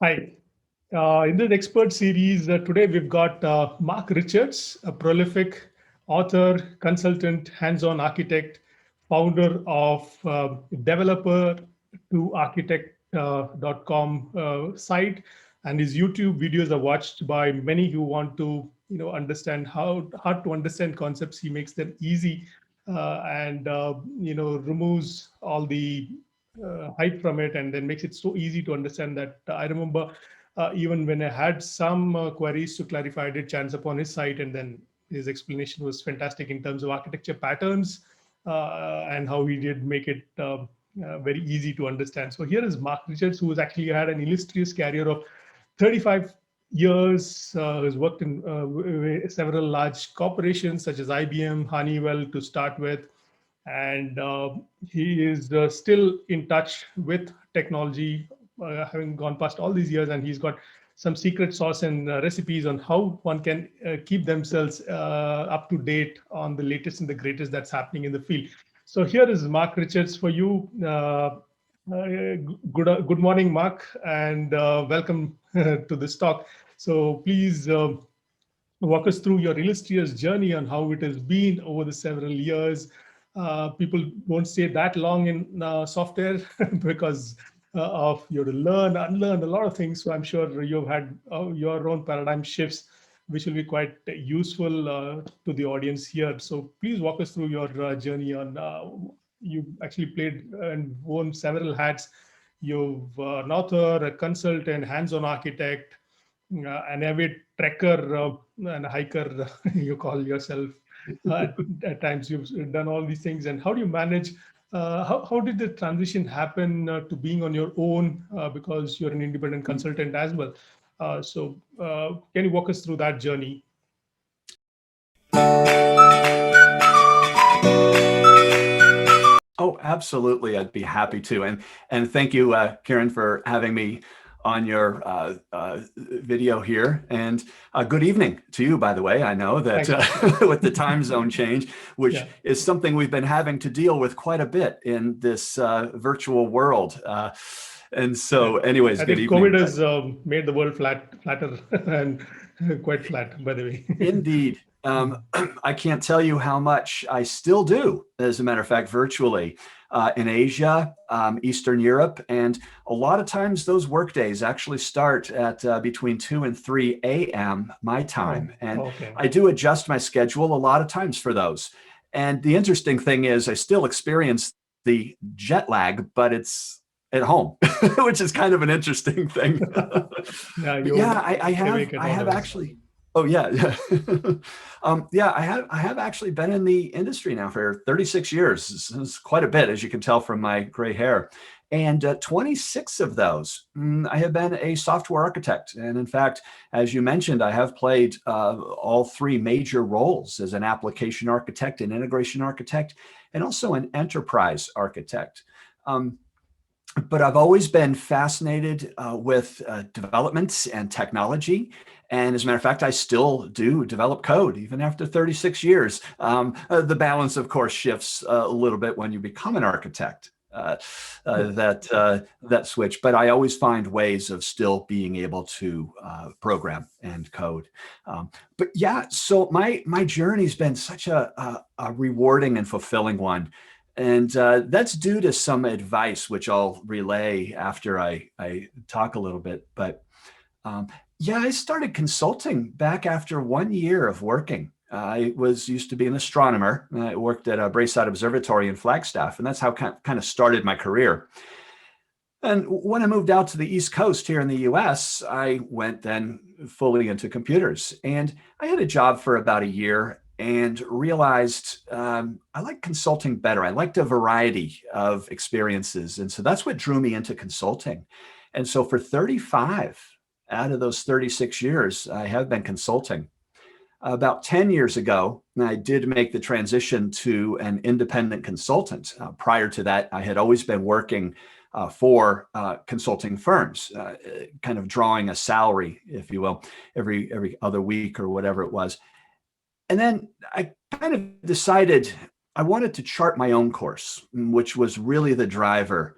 Hi. In this expert series, today we've got Mark Richards, a prolific author, consultant, hands-on architect, founder of developer to architect.com site, and his YouTube videos are watched by many who want to, understand how hard to understand concepts. He makes them easy and removes all the hype from it, and then makes it so easy to understand that I remember even when I had some queries to clarify, I did chance upon his site, and then his explanation was fantastic in terms of architecture patterns and how he did make it very easy to understand. So here is Mark Richards, who has actually had an illustrious career of 35 years, has worked in several large corporations such as IBM, Honeywell to start with, and he is still in touch with technology, having gone past all these years, and he's got some secret sauce and recipes on how one can keep themselves up to date on the latest and the greatest that's happening in the field. So here is Mark Richards for you. Good morning, Mark, and welcome to this talk. So please walk us through your illustrious journey on how it has been over the several years. People won't stay that long in software because of you have to learn, unlearn a lot of things. So I'm sure you've had your own paradigm shifts, which will be quite useful to the audience here. So please walk us through your journey on. You actually played and worn several hats. You've an author, a consultant, hands-on architect, an avid trekker and a hiker, you call yourself. At times you've done all these things. And how do you manage? How did the transition happen to being on your own? Because you're an independent consultant as well. Can you walk us through that journey? Oh, absolutely. I'd be happy to. And thank you, Karen, for having me on your video here. And good evening to you, by the way. I know that with the time zone change, which is something we've been having to deal with quite a bit in this virtual world. And so anyways, I good think evening. COVID has made the world flatter and quite flat, by the way. Indeed. I can't tell you how much I still do, as a matter of fact, virtually in Asia, Eastern Europe, and a lot of times those work days actually start at between 2 and 3 a.m. my time. And I do adjust my schedule a lot of times for those. And the interesting thing is I still experience the jet lag, but it's at home, which is kind of an interesting thing. I have actually. Oh yeah, yeah. I have actually been in the industry now for 36 years. It's quite a bit, as you can tell from my gray hair. And 26 of those, I have been a software architect. And in fact, as you mentioned, I have played all three major roles as an application architect, an integration architect, and also an enterprise architect. But I've always been fascinated with development and technology. And as a matter of fact, I still do develop code even after 36 years. The balance, of course, shifts a little bit when you become an architect, that switch. But I always find ways of still being able to program and code. But yeah, so my journey's been such a rewarding and fulfilling one. And that's due to some advice, which I'll relay after I talk a little bit. But yeah, I started consulting back after 1 year of working. I used to be an astronomer. I worked at a Braeside Observatory in Flagstaff, and that's how kind of started my career. And when I moved out to the East Coast here in the US, I went then fully into computers. And I had a job for about a year and realized I like consulting better. I liked a variety of experiences. And so that's what drew me into consulting. And so for 35 out of those 36 years, I have been consulting. About 10 years ago, I did make the transition to an independent consultant. Prior to that, I had always been working for consulting firms, kind of drawing a salary, if you will, every other week or whatever it was. And then I kind of decided I wanted to chart my own course, which was really the driver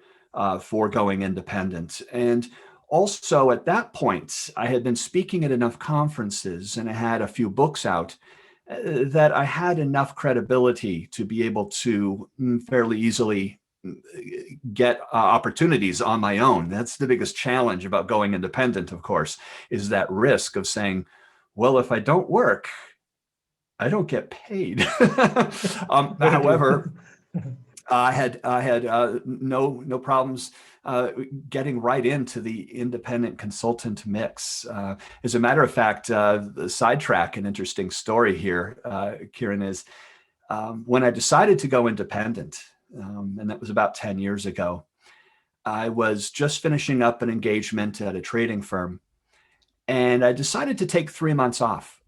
for going independent. And Also, at that point, I had been speaking at enough conferences and I had a few books out that I had enough credibility to be able to fairly easily get opportunities on my own. That's the biggest challenge about going independent, of course, is that risk of saying, well, if I don't work, I don't get paid. Very However, true. I had no problems getting right into the independent consultant mix. As a matter of fact, the sidetrack, an interesting story here, Kieran, is when I decided to go independent, and that was about 10 years ago, I was just finishing up an engagement at a trading firm, and I decided to take 3 months off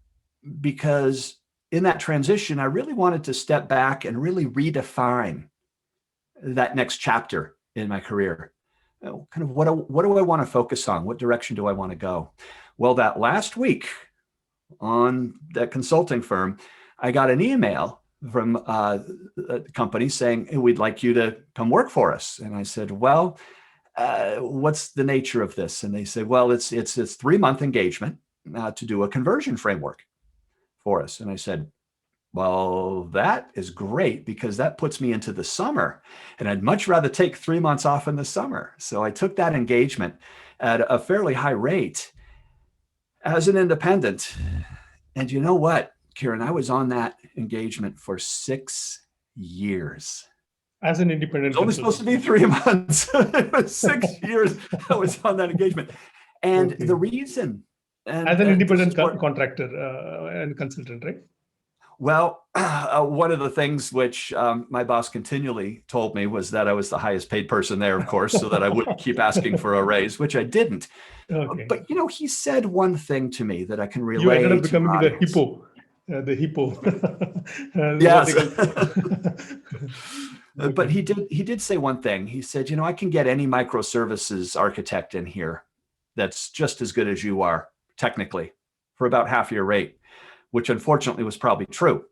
because in that transition, I really wanted to step back and really redefine that next chapter in my career. Kind of what do I want to focus on? What direction do I want to go? Well, that last week on that consulting firm, I got an email from a company saying, hey, we'd like you to come work for us. And I said, well, what's the nature of this? And they said, well, it's this 3-month engagement to do a conversion framework for us. And I said, well, that is great because that puts me into the summer and I'd much rather take 3 months off in the summer. So I took that engagement at a fairly high rate as an independent. And you know what, Kieran, I was on that engagement for 6 years. As an independent It's only supposed to be 3 months. It was 6 years I was on that engagement. And Okay. the reason... As an independent contractor and consultant, right? Well, one of the things which my boss continually told me was that I was the highest paid person there, of course, so that I wouldn't keep asking for a raise, which I didn't. Okay. But, you know, he said one thing to me that I can relay. You ended up to becoming the audience. hippo. The hippo. Yes. Okay. But he did say one thing. He said, you know, I can get any microservices architect in here that's just as good as you are, technically, for about half your rate, which unfortunately was probably true.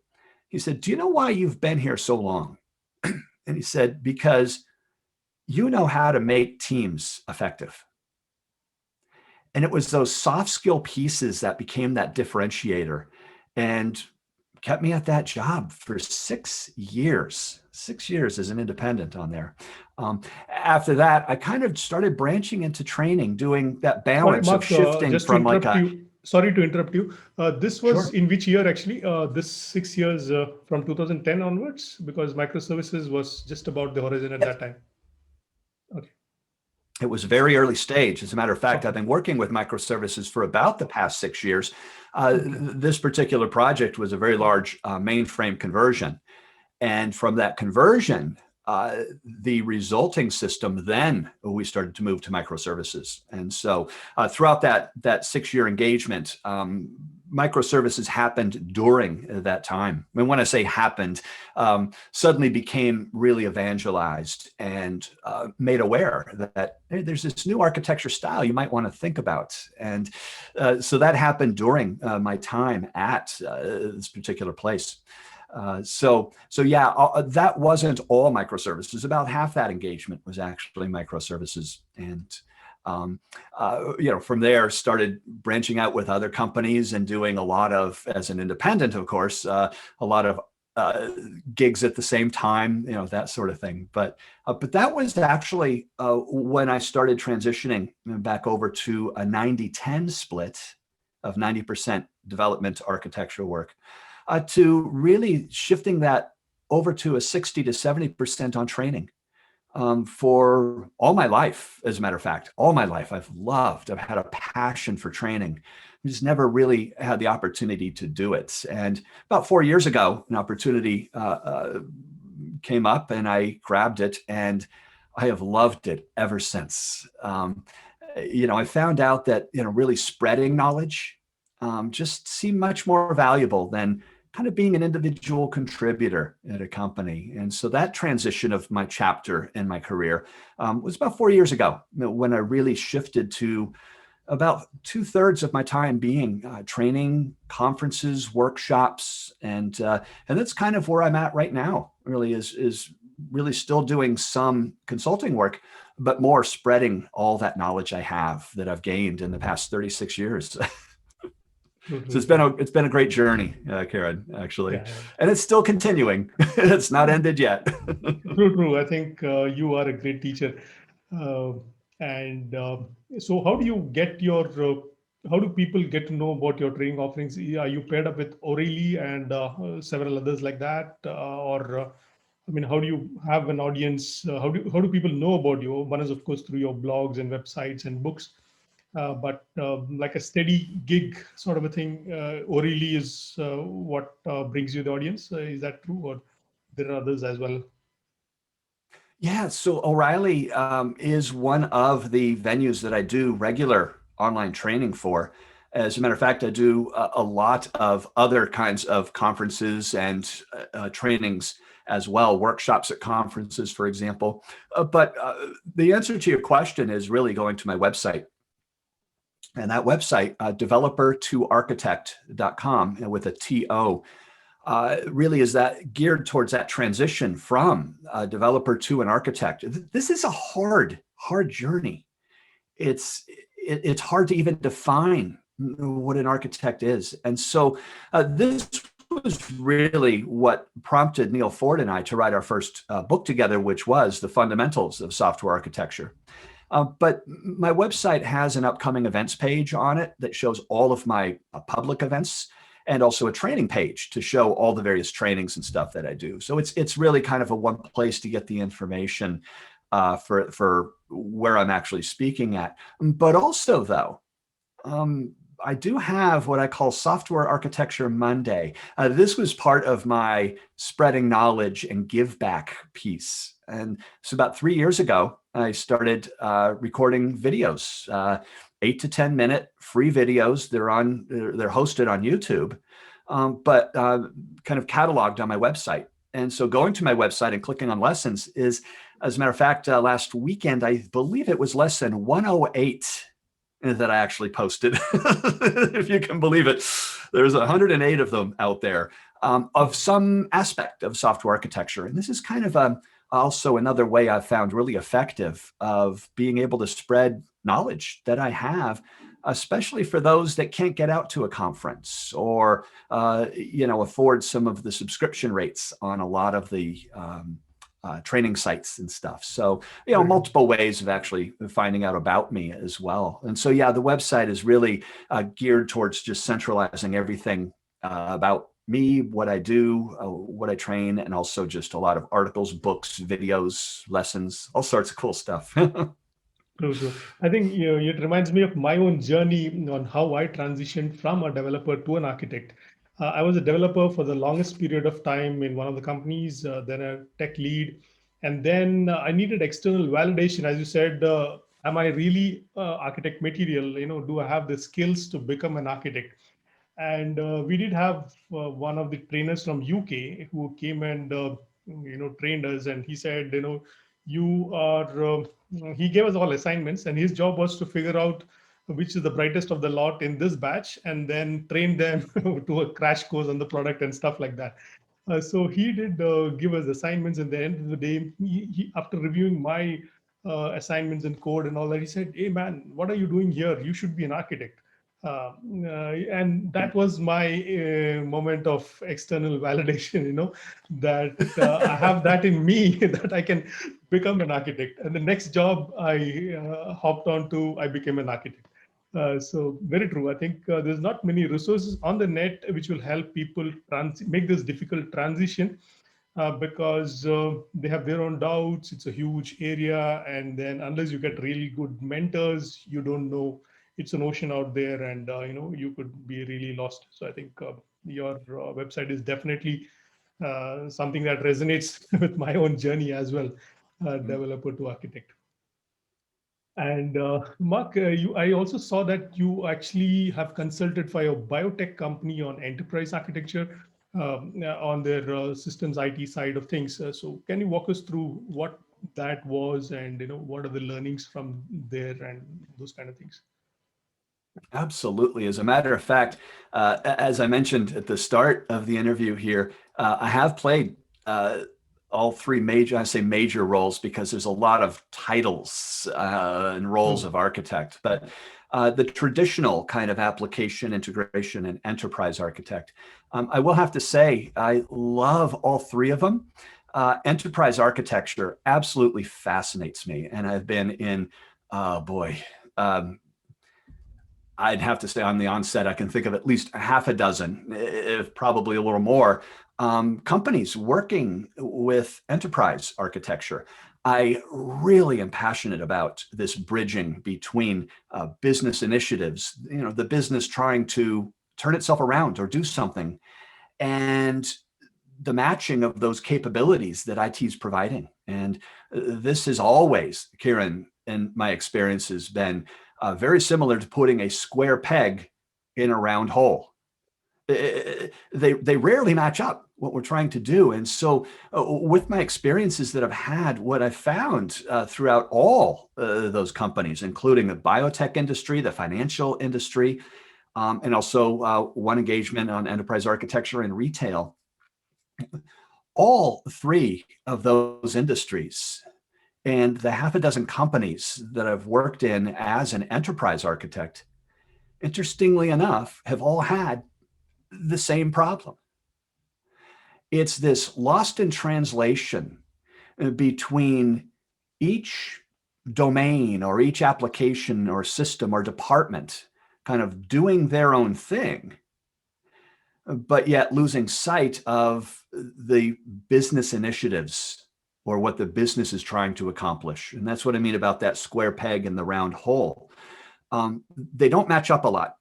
He said, do you know why you've been here so long? And he said, because you know how to make teams effective. And it was those soft skill pieces that became that differentiator and kept me at that job for 6 years, 6 years as an independent on there. After that, I kind of started branching into training, doing that balance Mark, of shifting just from to like interrupt you. Sorry to interrupt you. This was Sure. in which year actually? This 6 years from 2010 onwards, because microservices was just about the horizon at that time. Okay. It was very early stage. As a matter of fact, I've been working with microservices for about the past 6 years. This particular project was a very large mainframe conversion. And from that conversion, the resulting system, then we started to move to microservices. And so throughout that 6-year engagement, microservices happened during that time. And when I say happened, suddenly became really evangelized and made aware that hey, there's this new architecture style you might want to think about. And so that happened during my time at this particular place. So yeah, that wasn't all microservices. About half that engagement was actually microservices. And you know, from there started branching out with other companies and doing a lot of, as an independent, of course, a lot of gigs at the same time, you know, that sort of thing. But that was actually when I started transitioning back over to a 90-10 split of 90% development architectural work, to really shifting that over to a 60 to 70% on training. For all my life, as a matter of fact, all my life, I've had a passion for training. I just never really had the opportunity to do it. And about 4 years ago, an opportunity came up and I grabbed it, and I have loved it ever since. You know, I found out that, you know, really spreading knowledge just seemed much more valuable than kind of being an individual contributor at a company. And so that transition of my chapter in my career was about 4 years ago, when I really shifted to about 2/3 of my time being training, conferences, workshops, and that's kind of where I'm at right now. Really is really still doing some consulting work, but more spreading all that knowledge I have that I've gained in the past 36 years. True, So true, true. it's been a great journey, Karen, actually, Yeah, yeah. and it's still continuing. It's not ended yet. True, true. I think you are a great teacher. Uh, and so, how do you get your? How do people get to know about your training offerings? Are you paired up with O'Reilly and several others like that, or I mean, how do you have an audience? How do people know about you? One is, of course, through your blogs and websites and books, but like a steady gig sort of a thing. O'Reilly is what brings you the audience. Is that true, or there are others as well? Yeah, so O'Reilly is one of the venues that I do regular online training for. As a matter of fact, I do a lot of other kinds of conferences and trainings as well, workshops at conferences, for example. But the answer to your question is really going to my website. And that website, developer2architect.com, with a TO, really is that geared towards that transition from a developer to an architect. This is a hard journey. It's hard to even define what an architect is. And so this was really what prompted Neil Ford and I to write our first book together, which was The Fundamentals of Software Architecture. But my website has an upcoming events page on it that shows all of my public events, and also a training page to show all the various trainings and stuff that I do. So it's really kind of a one place to get the information for where I'm actually speaking at. But also, though, I do have what I call Software Architecture Monday. This was part of my spreading knowledge and give back piece. And so about 3 years ago, I started recording videos, 8 to 10 minute free videos. They're hosted on YouTube, but kind of cataloged on my website. And so going to my website and clicking on lessons is, as a matter of fact, last weekend, I believe it was lesson 108 that I actually posted, if you can believe it. There's 108 of them out there, of some aspect of software architecture. And this is kind of also another way I've found really effective of being able to spread knowledge that I have, especially for those that can't get out to a conference or afford some of the subscription rates on a lot of the training sites and stuff. So, multiple ways of actually finding out about me as well. And so, yeah, the website is really geared towards just centralizing everything about me, what I do, what I train, and also just a lot of articles, books, videos, lessons, all sorts of cool stuff. True, true. I think it reminds me of my own journey on how I transitioned from a developer to an architect. I was a developer for the longest period of time in one of the companies, then a tech lead, and then I needed external validation. As you said, am I really architect material? Do I have the skills to become an architect? And we did have one of the trainers from UK who came and trained us, and he said, you are. He gave us all assignments, and his job was to figure out which is the brightest of the lot in this batch, and then train them to a crash course on the product and stuff like that. So he did give us assignments. And at the end of the day, after reviewing my assignments and code and all that, he said, "Hey man, what are you doing here? You should be an architect." And that was my moment of external validation, that I have that in me that I can become an architect. And the next job I hopped on to, I became an architect. So very true. I think there's not many resources on the net which will help people make this difficult transition, because they have their own doubts. It's a huge area, and then unless you get really good mentors, you don't know. It's an ocean out there, and you could be really lost. So I think your website is definitely something that resonates with my own journey as well, developer to architect. And Mark, I also saw that you actually have consulted for your biotech company on enterprise architecture, on their systems IT side of things. So can you walk us through what that was, and what are the learnings from there and those kind of things? Absolutely. As a matter of fact, as I mentioned at the start of the interview here, I have played all three major, I say major roles because there's a lot of titles and roles of architect, but the traditional kind of application integration and enterprise architect. I will have to say, I love all three of them. Enterprise architecture absolutely fascinates me. And I've been in, oh boy, I'd have to say on the onset, I can think of at least half a dozen, if probably a little more, companies working with enterprise architecture. I really am passionate about this bridging between business initiatives, the business trying to turn itself around or do something, and the matching of those capabilities that IT is providing. And this has always, Kieran, in my experience, has been very similar to putting a square peg in a round hole. They rarely match up what we're trying to do. And so with my experiences that I've had, what I found throughout all those companies, including the biotech industry, the financial industry, and also one engagement on enterprise architecture and retail, all three of those industries and the half a dozen companies that I've worked in as an enterprise architect, interestingly enough, have all had the same problem. It's this lost in translation between each domain or each application or system or department kind of doing their own thing, but yet losing sight of the business initiatives or what the business is trying to accomplish. And that's what I mean about that square peg in the round hole. They don't match up a lot.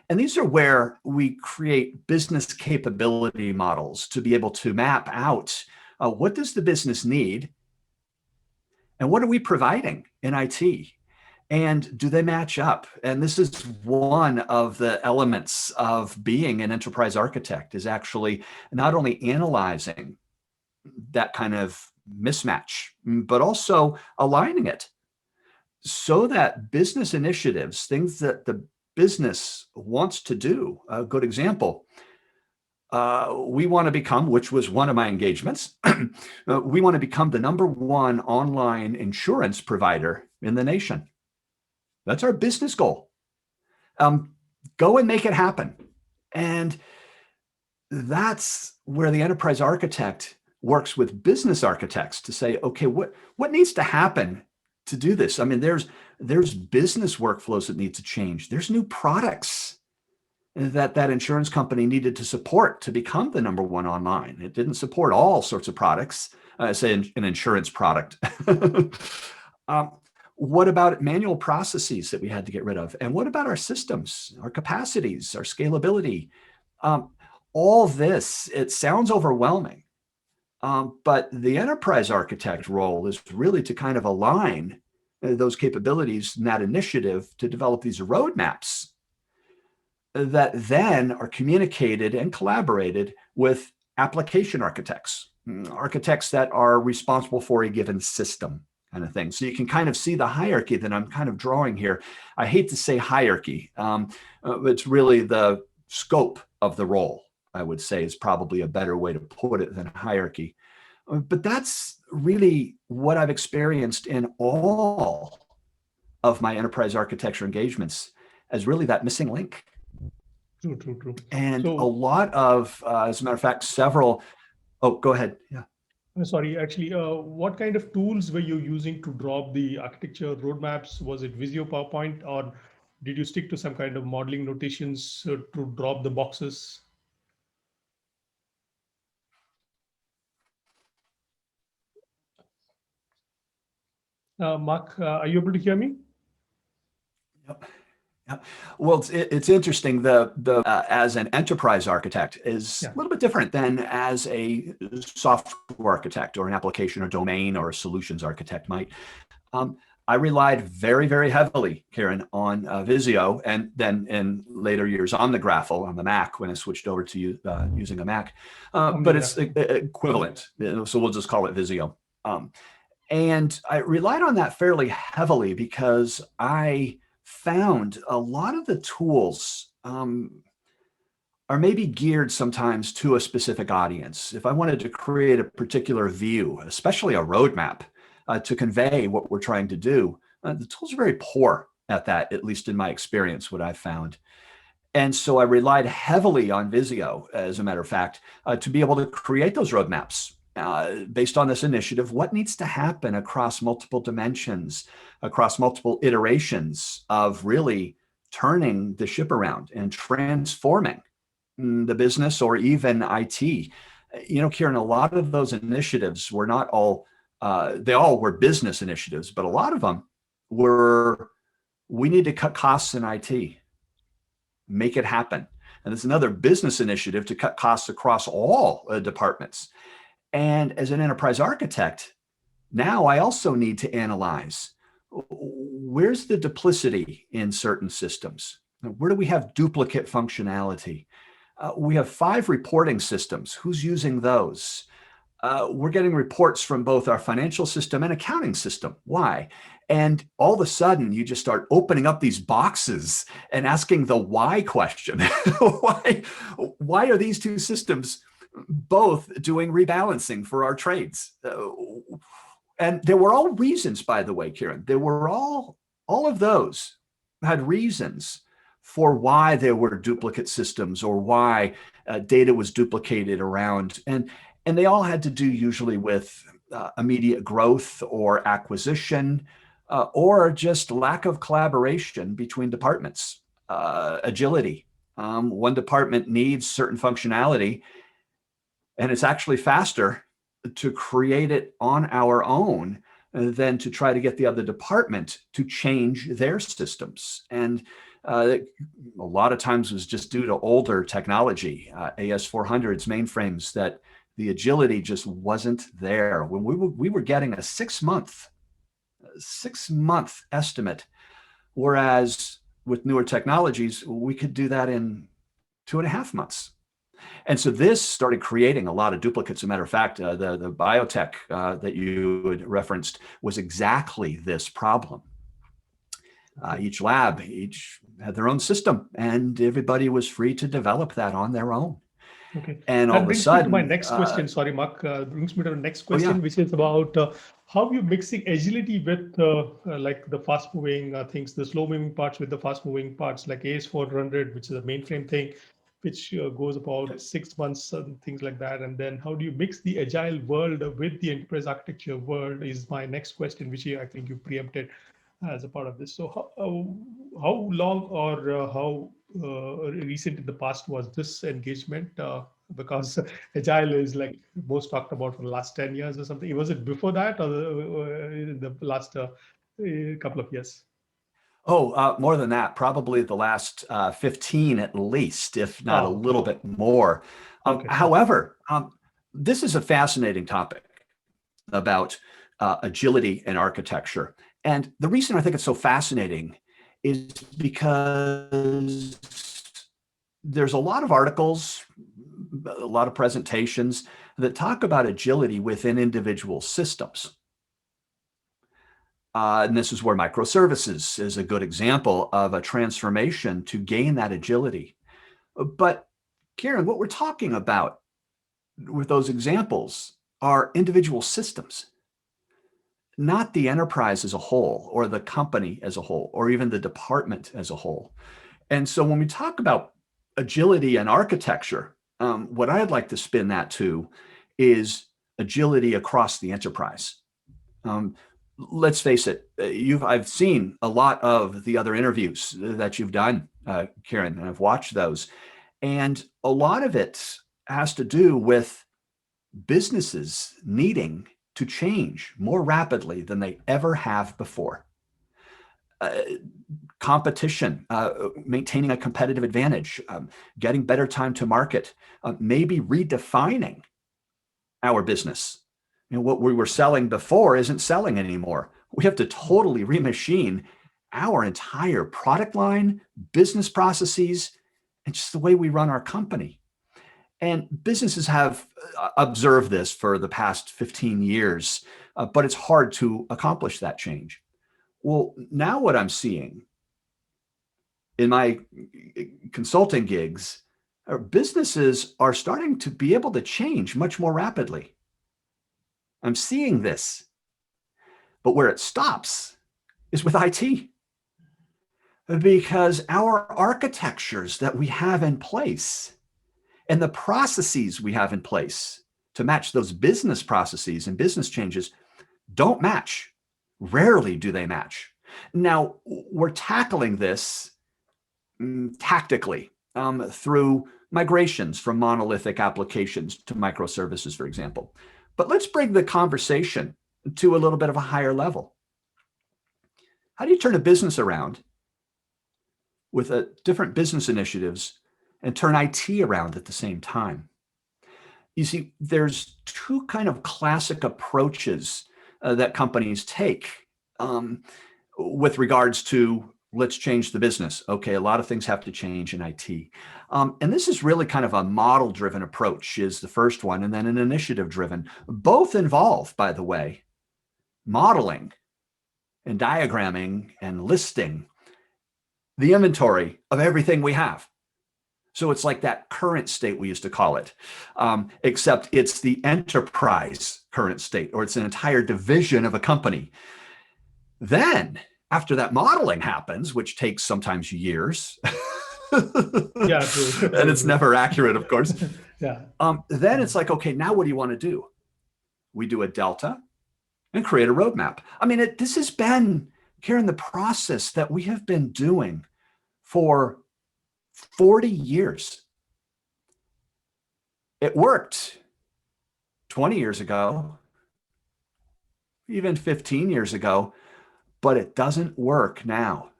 And these are where we create business capability models to be able to map out what does the business need and what are we providing in IT? And do they match up? And this is one of the elements of being an enterprise architect, is actually not only analyzing that kind of mismatch, but also aligning it so that business initiatives, things that the business wants to do. A good example, we want to become, which was one of my engagements, we want to become the #1 online insurance provider in the nation. That's our business goal. Go and make it happen. And that's where the enterprise architect works with business architects to say, okay, what needs to happen to do this? I mean, there's business workflows that need to change. There's new products that insurance company needed to support to become the #1 online. It didn't support all sorts of products, say an insurance product. What about manual processes that we had to get rid of? And what about our systems, our capacities, our scalability? All this, it sounds overwhelming, but the enterprise architect role is really to kind of align those capabilities in that initiative to develop these roadmaps that then are communicated and collaborated with application architects, architects that are responsible for a given system, kind of thing. So you can kind of see the hierarchy that I'm kind of drawing here. I hate to say hierarchy. It's really the scope of the role, I would say, is probably a better way to put it than hierarchy. But that's really what I've experienced in all of my enterprise architecture engagements as really that missing link. True. And So, a lot of, as a matter of fact, several, oh, go ahead. Yeah. sorry, actually, what kind of tools were you using to drop the architecture roadmaps? Was it Visio, PowerPoint, or did you stick to some kind of modeling notations to drop the boxes? Mark, are you able to hear me? Yep. Yep. Well, it's interesting. The as an enterprise architect is a little bit different than as a software architect or an application or domain or a solutions architect might. I relied very, very heavily, Karen, on Visio, and then in later years on the Graphel on the Mac when I switched over to using a Mac. But it's equivalent, so we'll just call it Visio. And I relied on that fairly heavily because I found a lot of the tools are are maybe geared sometimes to a specific audience. If I wanted to create a particular view, especially a roadmap, to convey what we're trying to do, the tools are very poor at that, at least in my experience, what I've found. And so I relied heavily on Visio, as a matter of fact, to be able to create those roadmaps based on this initiative. What needs to happen across multiple dimensions, across multiple iterations of really turning the ship around and transforming the business or even IT. Kieran, a lot of those initiatives were not all, they all were business initiatives, but a lot of them were, we need to cut costs in IT. Make it happen. And there's another business initiative to cut costs across all departments. And as an enterprise architect, now I also need to analyze where's the duplicity in certain systems? Where do we have duplicate functionality? We have 5 reporting systems. Who's using those? We're getting reports from both our financial system and accounting system. Why? And all of a sudden, you just start opening up these boxes and asking the why question. Why are these 2 systems both doing rebalancing for our trades? And there were all reasons, by the way, Kieran. There were all of those had reasons for why there were duplicate systems or why data was duplicated around. And they all had to do usually with immediate growth or acquisition or just lack of collaboration between departments, agility. One department needs certain functionality, and it's actually faster to create it on our own than to try to get the other department to change their systems. And a lot of times was just due to older technology, AS400s, mainframes, that the agility just wasn't there. When we were getting a 6-month estimate, whereas with newer technologies, we could do that in 2.5 months. And so this started creating a lot of duplicates. As a matter of fact, the biotech that you had referenced was exactly this problem. Each lab, each had their own system, and everybody was free to develop that on their own. Okay. And all of a sudden, me to my next question. Sorry, Mark. Brings me to the next question, which is about how you're mixing agility with like the fast-moving things, the slow-moving parts with the fast-moving parts, like AS400, which is a mainframe thing, which goes about 6 months and things like that. And then how do you mix the agile world with the enterprise architecture world is my next question, which I think you preempted as a part of this. So how long or how recent in the past was this engagement? Because agile is like most talked about for the last 10 years or something. Was it before that or the last couple of years? Oh, more than that, probably the last 15 at least, if not a little bit more. However, this is a fascinating topic about agility and architecture. And the reason I think it's so fascinating is because there's a lot of articles, a lot of presentations that talk about agility within individual systems. And this is where microservices is a good example of a transformation to gain that agility. But Kieran, what we're talking about with those examples are individual systems, not the enterprise as a whole, or the company as a whole, or even the department as a whole. And so when we talk about agility and architecture, what I'd like to spin that to is agility across the enterprise. Let's face it, I've seen a lot of the other interviews that you've done, Kieran, and I've watched those. And a lot of it has to do with businesses needing to change more rapidly than they ever have before. Competition, maintaining a competitive advantage, getting better time to market, maybe redefining our business. What we were selling before isn't selling anymore. We have to totally remachine our entire product line, business processes, and just the way we run our company. And businesses have observed this for the past 15 years, but it's hard to accomplish that change. Well, now what I'm seeing in my consulting gigs businesses are starting to be able to change much more rapidly. I'm seeing this. But where it stops is with IT. Because our architectures that we have in place and the processes we have in place to match those business processes and business changes don't match. Rarely do they match. Now, we're tackling this tactically through migrations from monolithic applications to microservices, for example. But let's bring the conversation to a little bit of a higher level. How do you turn a business around with different business initiatives and turn IT around at the same time? You see, there's two kind of classic approaches that companies take with regards to let's change the business. Okay, a lot of things have to change in IT. And this is really kind of a model-driven approach is the first one, and then an initiative-driven. Both involve, by the way, modeling and diagramming and listing the inventory of everything we have. So it's like that current state we used to call it, except it's the enterprise current state, or it's an entire division of a company. Then after that modeling happens, which takes sometimes years, Yeah, true. and it's never accurate, of course. Yeah. Then it's like, okay, now what do you want to do? We do a delta and create a roadmap. I mean, this has been, Karen, the process that we have been doing for 40 years. It worked 20 years ago, even 15 years ago, but it doesn't work now.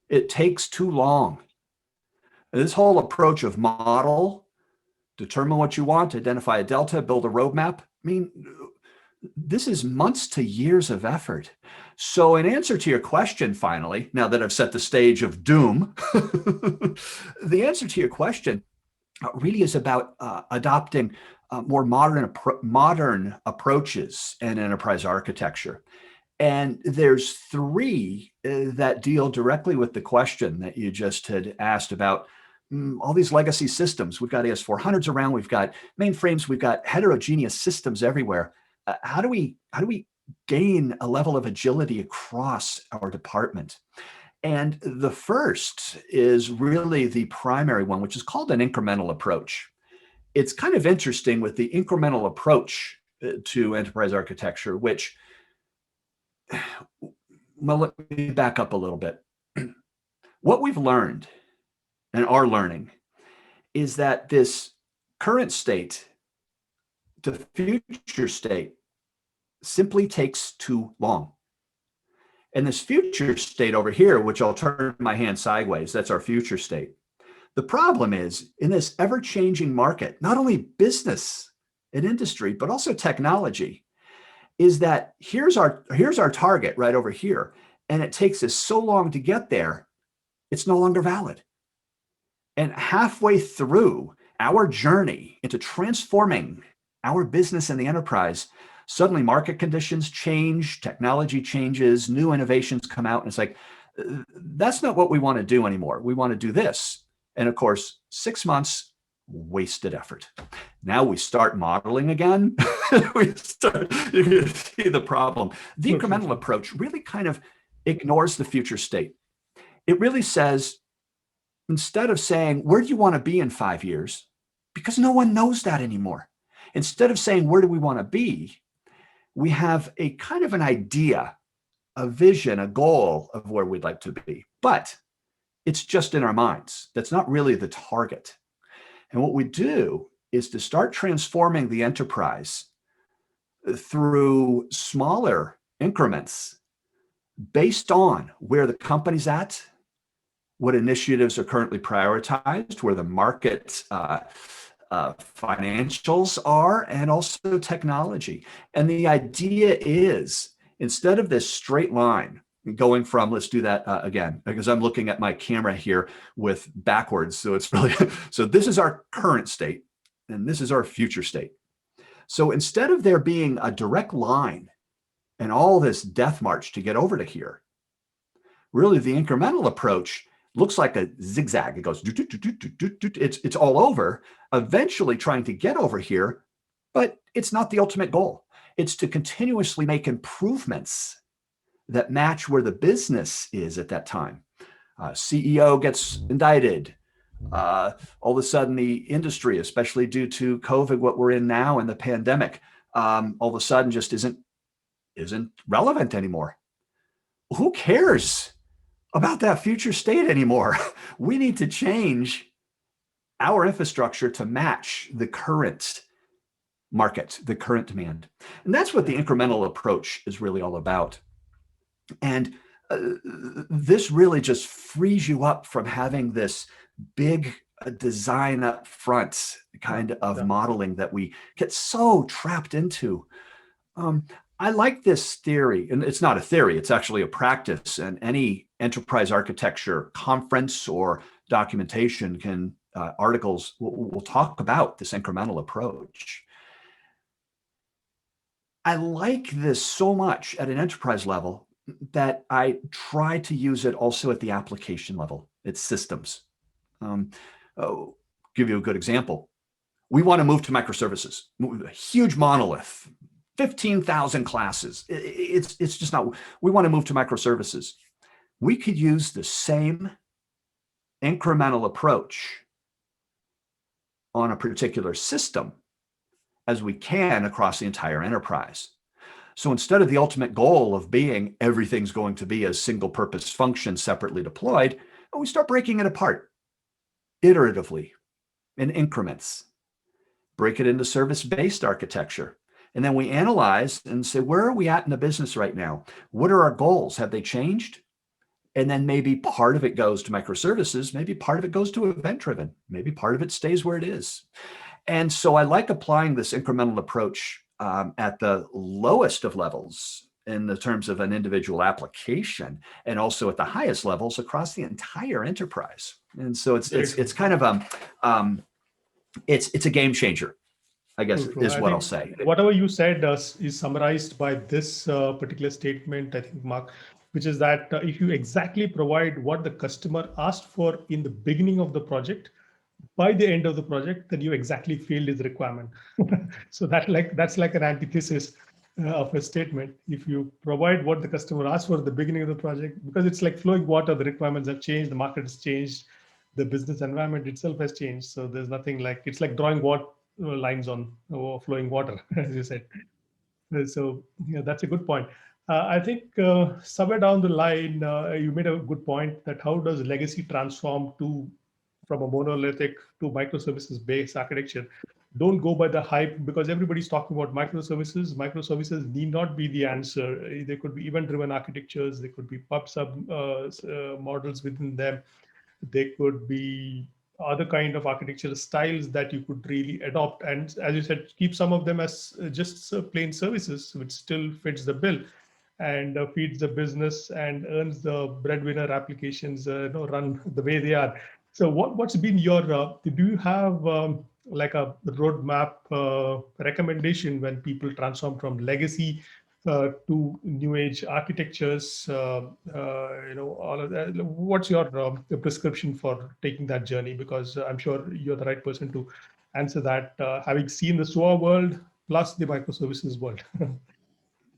It takes too long. This whole approach of model, determine what you want, identify a delta, build a roadmap, I mean, this is months to years of effort. So in answer to your question, finally, now that I've set the stage of doom, the answer to your question really is about adopting more modern approaches in enterprise architecture. And there's three that deal directly with the question that you just had asked about all these legacy systems. We've got AS400s around, we've got mainframes, we've got heterogeneous systems everywhere. How do we gain a level of agility across our department? And the first is really the primary one, which is called an incremental approach. It's kind of interesting with the incremental approach to enterprise architecture, which, well, let me back up a little bit. What we've learned and are learning is that this current state, the future state, simply takes too long. And this future state over here, which I'll turn my hand sideways, that's our future state. The problem is in this ever-changing market, not only business and industry, but also technology, is that here's our target right over here. And it takes us so long to get there, it's no longer valid. And halfway through our journey into transforming our business and the enterprise, suddenly market conditions change, technology changes, new innovations come out, and it's like, that's not what we want to do anymore. We want to do this. And of course, 6 months, wasted effort. Now we start modeling again. You can see the problem. The incremental approach really kind of ignores the future state. It really says, instead of saying, where do you want to be in 5 years? Because no one knows that anymore. Instead of saying, where do we want to be? We have a kind of an idea, a vision, a goal of where we'd like to be, but it's just in our minds. That's not really the target. And what we do is to start transforming the enterprise through smaller increments based on where the company's at, what initiatives are currently prioritized, where the market financials are, and also technology. And the idea is, instead of this straight line going from, let's do that again, because I'm looking at my camera here with backwards. So it's really, so this is our current state and this is our future state. So instead of there being a direct line and all this death march to get over to here, really the incremental approach looks like a zigzag. It goes, it's all over, eventually trying to get over here, but it's not the ultimate goal. It's to continuously make improvements that match where the business is at that time. CEO gets indicted. All of a sudden, the industry, especially due to COVID, what we're in now and the pandemic, all of a sudden just isn't relevant anymore. Who cares about that future state anymore? We need to change our infrastructure to match the current market, the current demand. And that's what the incremental approach is really all about. And this really just frees you up from having this big design up front kind of modeling that we get so trapped into. I like this theory, and it's not a theory, it's actually a practice, and any enterprise architecture conference or documentation can articles will talk about this incremental approach. I like this so much at an enterprise level that I try to use it also at the application level. It's systems. Give you a good example. We want to move to microservices, a huge monolith, 15,000 classes. It's just not, we want to move to microservices. We could use the same incremental approach on a particular system as we can across the entire enterprise. So instead of the ultimate goal of being everything's going to be a single purpose function separately deployed, we start breaking it apart iteratively in increments, break it into service-based architecture. And then we analyze and say, where are we at in the business right now? What are our goals? Have they changed? And then maybe part of it goes to microservices, maybe part of it goes to event-driven, maybe part of it stays where it is. And so I like applying this incremental approach at the lowest of levels in the terms of an individual application, and also at the highest levels across the entire enterprise. And so it's kind of it's a game changer, I guess, is what I'll say. Whatever you said is summarized by this particular statement, I think, Mark, which is that if you exactly provide what the customer asked for in the beginning of the project, by the end of the project, then you exactly failed his requirement. So that's like an antithesis of a statement. If you provide what the customer asked for at the beginning of the project, because it's like flowing water, the requirements have changed, the market has changed, the business environment itself has changed. So there's nothing like, it's like drawing water lines on flowing water, as you said. So yeah, that's a good point. I think somewhere down the line, you made a good point that how does legacy transform from a monolithic to microservices-based architecture? Don't go by the hype, because everybody's talking about microservices. Microservices need not be the answer. There could be event-driven architectures. There could be pub-sub models within them. There could be other kind of architectural styles that you could really adopt. And as you said, keep some of them as just plain services, which still fits the bill and feeds the business and earns the breadwinner applications run the way they are. So what's been your, do you have like a roadmap recommendation when people transform from legacy to new age architectures, all of that? What's your prescription for taking that journey? Because I'm sure you're the right person to answer that, having seen the SOA world plus the microservices world.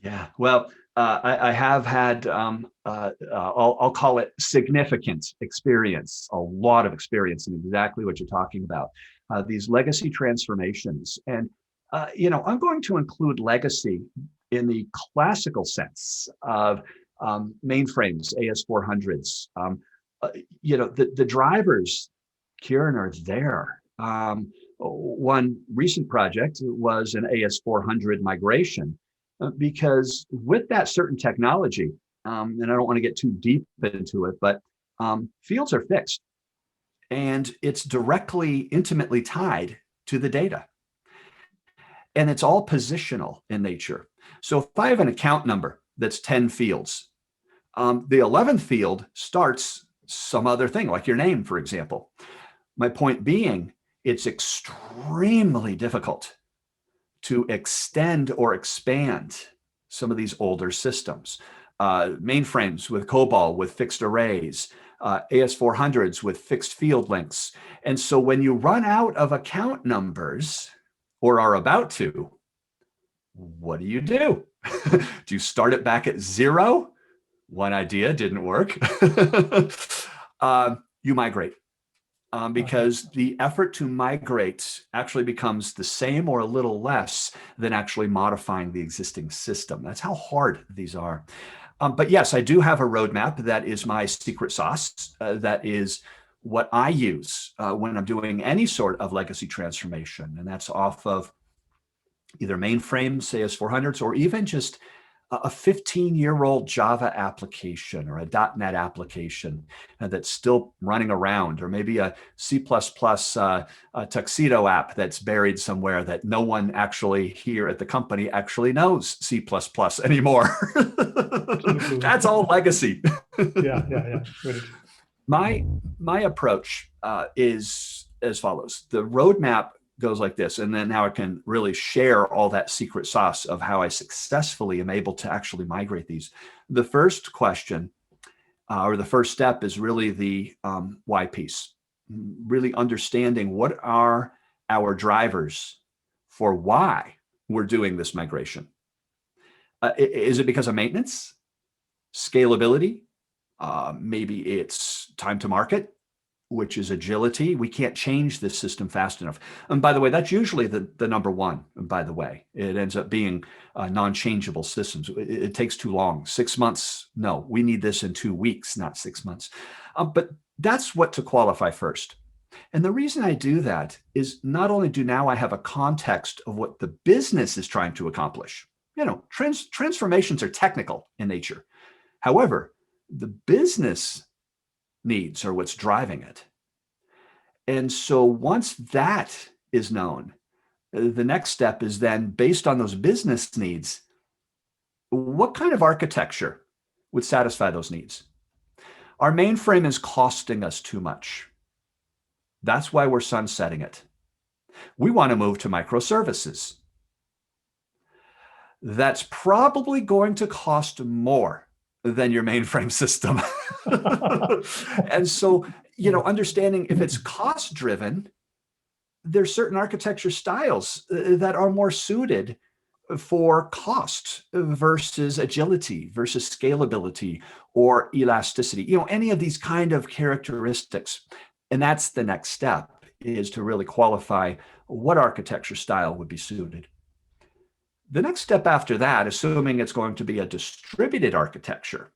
Yeah, well, I have had, I'll call it significant experience, a lot of experience in exactly what you're talking about, these legacy transformations. And, I'm going to include legacy in the classical sense of mainframes, AS400s. The drivers, Kieran, are there. One recent project was an AS400 migration. Because with that certain technology, and I don't want to get too deep into it, but fields are fixed and it's directly, intimately tied to the data. And it's all positional in nature. So if I have an account number that's 10 fields, the 11th field starts some other thing, like your name, for example. My point being, it's extremely difficult to extend or expand some of these older systems. Mainframes with COBOL, with fixed arrays, AS400s with fixed field links. And so when you run out of account numbers or are about to, what do? Do you start it back at 0? One idea didn't work. You migrate. Because the effort to migrate actually becomes the same or a little less than actually modifying the existing system. That's how hard these are. But yes, I do have a roadmap that is my secret sauce. That is what I use when I'm doing any sort of legacy transformation. And that's off of either mainframes, AS400s, or even just a 15-year-old Java application or a .NET application that's still running around, or maybe a C++ tuxedo app that's buried somewhere that no one actually here at the company actually knows C++ anymore. That's all legacy. Yeah. My approach is as follows. The roadmap goes like this, and then now I can really share all that secret sauce of how I successfully am able to actually migrate these. The first question or the first step is really the why piece, really understanding what are our drivers for why we're doing this migration. Is it because of maintenance, scalability? Maybe it's time to market, which is agility. We can't change this system fast enough. And by the way, that's usually the number one, by the way. It ends up being non-changeable systems. It takes too long. 6 months, no, we need this in 2 weeks, not 6 months. But that's what to qualify first. And the reason I do that is not only do now I have a context of what the business is trying to accomplish. Transformations are technical in nature. However, the business needs are what's driving it. And so once that is known, the next step is then, based on those business needs, what kind of architecture would satisfy those needs? Our mainframe is costing us too much. That's why we're sunsetting it. We want to move to microservices. That's probably going to cost more than your mainframe system. And so, understanding if it's cost driven, there's certain architecture styles that are more suited for cost versus agility versus scalability or elasticity, any of these kind of characteristics. And that's the next step, is to really qualify what architecture style would be suited. The next step after that, assuming it's going to be a distributed architecture,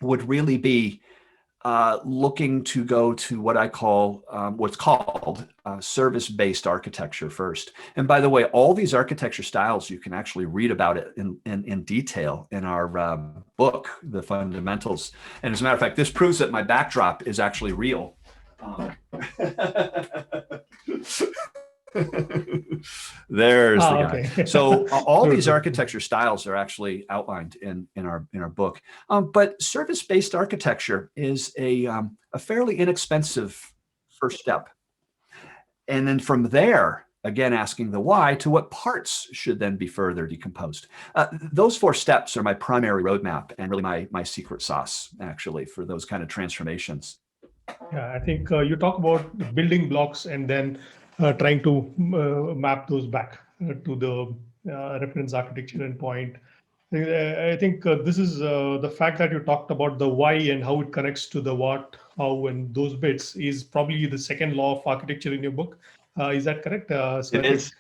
would really be looking to go to what I call, what's called service-based architecture first. And by the way, all these architecture styles, you can actually read about it in detail in our book, The Fundamentals. And as a matter of fact, this proves that my backdrop is actually real. There's the guy. Okay. So all these architecture styles are actually outlined in our book. But service-based architecture is a fairly inexpensive first step. And then from there, again, asking the why, to what parts should then be further decomposed. Those 4 steps are my primary roadmap and really my secret sauce, actually, for those kind of transformations. Yeah, I think you talk about building blocks and then trying to map those back to the reference architecture endpoint. I think this is the fact that you talked about the why and how it connects to the what, how, and those bits is probably the second law of architecture in your book. Is that correct? It is.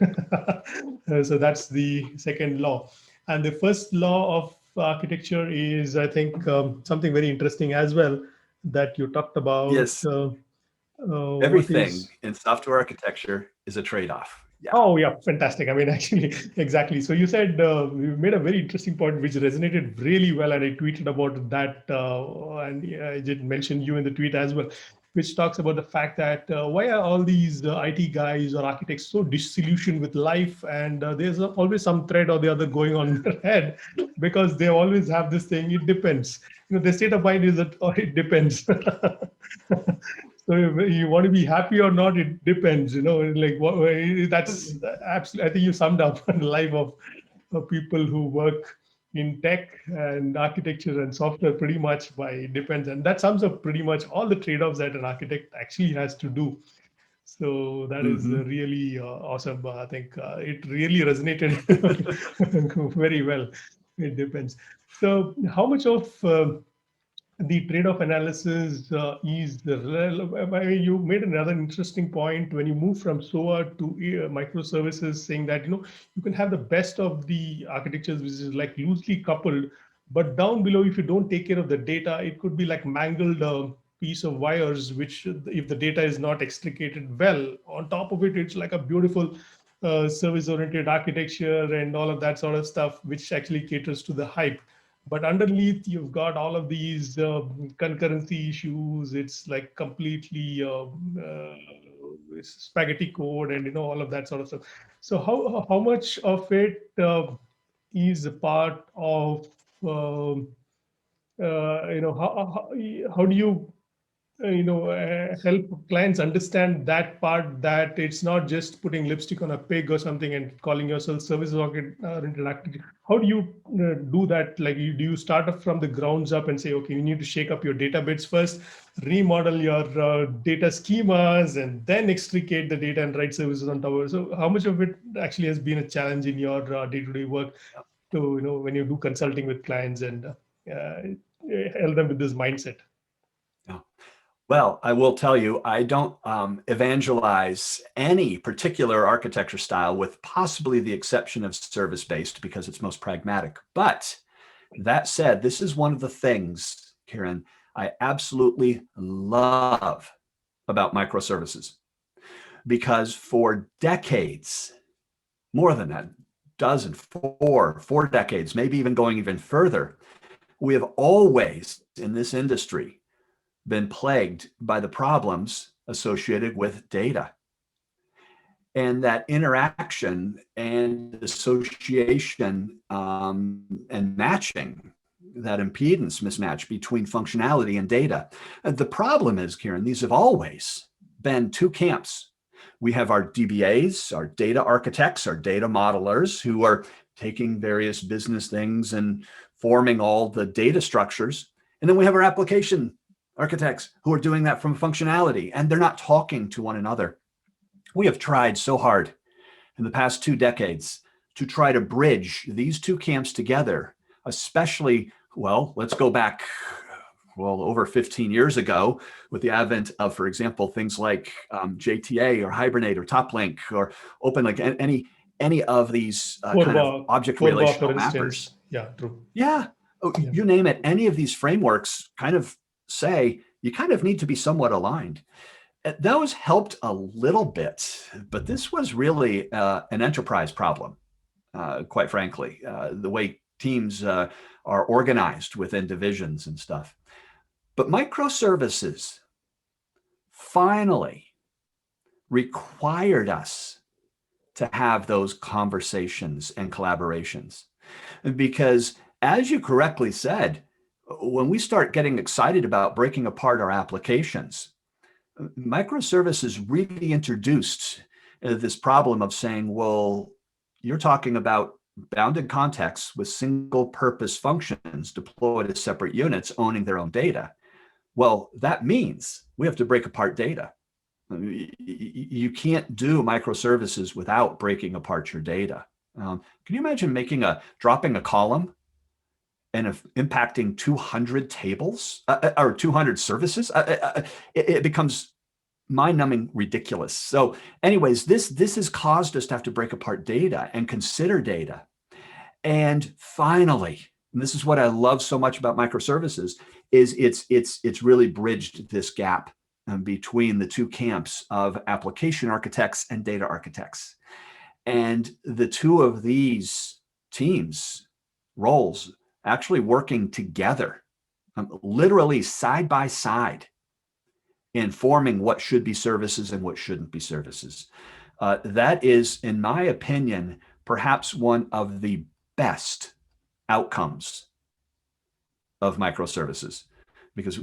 So that's the second law. And the first law of architecture is, I think, something very interesting as well that you talked about. Yes. Everything in software architecture is a trade-off. Yeah. Oh, yeah, fantastic. I mean, actually, exactly. So you said you made a very interesting point, which resonated really well, and I tweeted about that, and I did mention you in the tweet as well, which talks about the fact that why are all these IT guys or architects so disillusioned with life, and there's always some thread or the other going on in their head, because they always have this thing, it depends. The state of mind is that, oh, it depends. So you want to be happy or not, it depends, that's absolutely, I think you summed up the life of people who work in tech and architecture and software pretty much by depends, and that sums up pretty much all the trade-offs that an architect actually has to do. So that is Mm-hmm. really awesome. I think it really resonated very well. It depends. So how much of the trade-off analysis is relevant? I mean, you made another interesting point when you move from SOA to microservices, saying that you can have the best of the architectures, which is like loosely coupled, but down below, if you don't take care of the data, it could be like mangled piece of wires, which if the data is not extricated well, on top of it, it's like a beautiful service-oriented architecture and all of that sort of stuff, which actually caters to the hype. But underneath, you've got all of these concurrency issues. It's like completely spaghetti code, and all of that sort of stuff. So how much of it is a part of how do you help clients understand that part, that it's not just putting lipstick on a pig or something and calling yourself service oriented architect? How do you do that? Like, do you start up from the grounds up and say, okay, you need to shake up your data bits first, remodel your data schemas, and then extricate the data and write services on top of it? So how much of it actually has been a challenge in your day-to-day work to, when you do consulting with clients and help them with this mindset? Yeah. Well, I will tell you, I don't evangelize any particular architecture style, with possibly the exception of service-based, because it's most pragmatic. But that said, this is one of the things, Kieran, I absolutely love about microservices, because for decades, more than that, four decades, maybe even going even further, we have always in this industry been plagued by the problems associated with data. And that interaction and association and matching, that impedance mismatch between functionality and data. The problem is, Kieran, these have always been two camps. We have our DBAs, our data architects, our data modelers, who are taking various business things and forming all the data structures. And then we have our application architects who are doing that from functionality, and they're not talking to one another. We have tried so hard in the past 2 decades to try to bridge these two camps together, especially, well, let's go back, over 15 years ago with the advent of, for example, things like JTA or Hibernate or TopLink or OpenLink, any of these kind of object relational mappers. Yeah, true. Yeah. You name it. Any of these frameworks kind of say you kind of need to be somewhat aligned. Those helped a little bit, but this was really an enterprise problem, quite frankly, the way teams are organized within divisions and stuff. But microservices finally required us to have those conversations and collaborations, because, as you correctly said, when we start getting excited about breaking apart our applications, microservices really introduced this problem of saying, well, you're talking about bounded contexts with single purpose functions deployed as separate units owning their own data. Well, that means we have to break apart data. You can't do microservices without breaking apart your data. Can you imagine dropping a column and impacting 200 tables or 200 services? It becomes mind-numbing ridiculous. So anyways, this has caused us to have to break apart data and consider data. And finally, and this is what I love so much about microservices, is it's really bridged this gap between the two camps of application architects and data architects. And the two of these teams, roles, actually working together, literally side by side, in forming what should be services and what shouldn't be services. That is, in my opinion, perhaps one of the best outcomes of microservices, because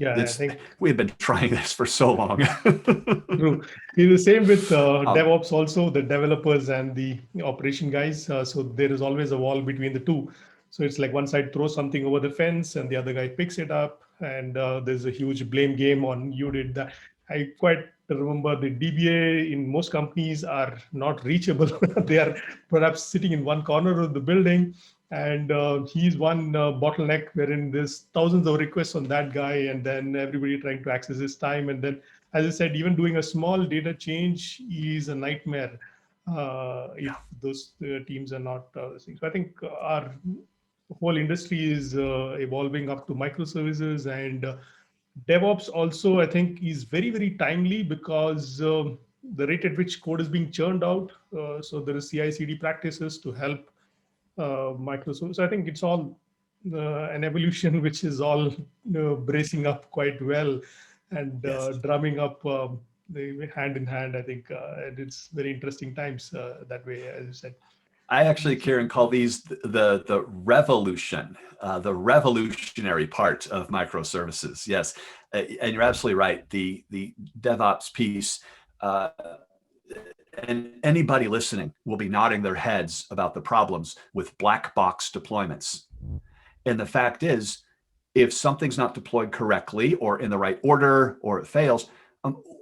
we've been trying this for so long. True. It's the same with DevOps also, the developers and the operation guys. So there is always a wall between the two. So it's like one side throws something over the fence and the other guy picks it up, and there's a huge blame game on you did that. I quite remember the DBA in most companies are not reachable. They are perhaps sitting in one corner of the building, and he's one bottleneck wherein there's thousands of requests on that guy, and then everybody trying to access his time. And then, as I said, even doing a small data change is a nightmare if those teams are not. So I think our whole industry is evolving up to microservices, and DevOps also, I think, is very, very timely because the rate at which code is being churned out. So there is CI/CD practices to help microservices. So I think it's all an evolution which is all bracing up quite well and drumming up the hand in hand. I think, and it's very interesting times that way, as you said. I actually, Kieran, call these the revolution, the revolutionary part of microservices. Yes, and you're absolutely right. The DevOps piece, and anybody listening will be nodding their heads about the problems with black box deployments. And the fact is, if something's not deployed correctly or in the right order or it fails,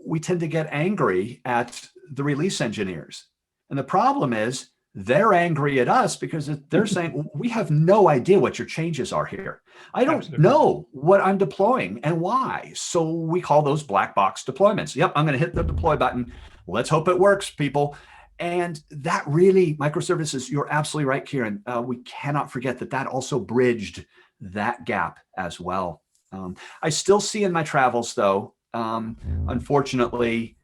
we tend to get angry at the release engineers. And the problem is, they're angry at us because they're saying, we have no idea what your changes are here. I don't know what I'm deploying and why. So we call those black box deployments. Yep, I'm going to hit the deploy button. Let's hope it works, people. And that really, microservices, you're absolutely right, Kieran. We cannot forget that also bridged that gap as well. I still see in my travels, though, unfortunately,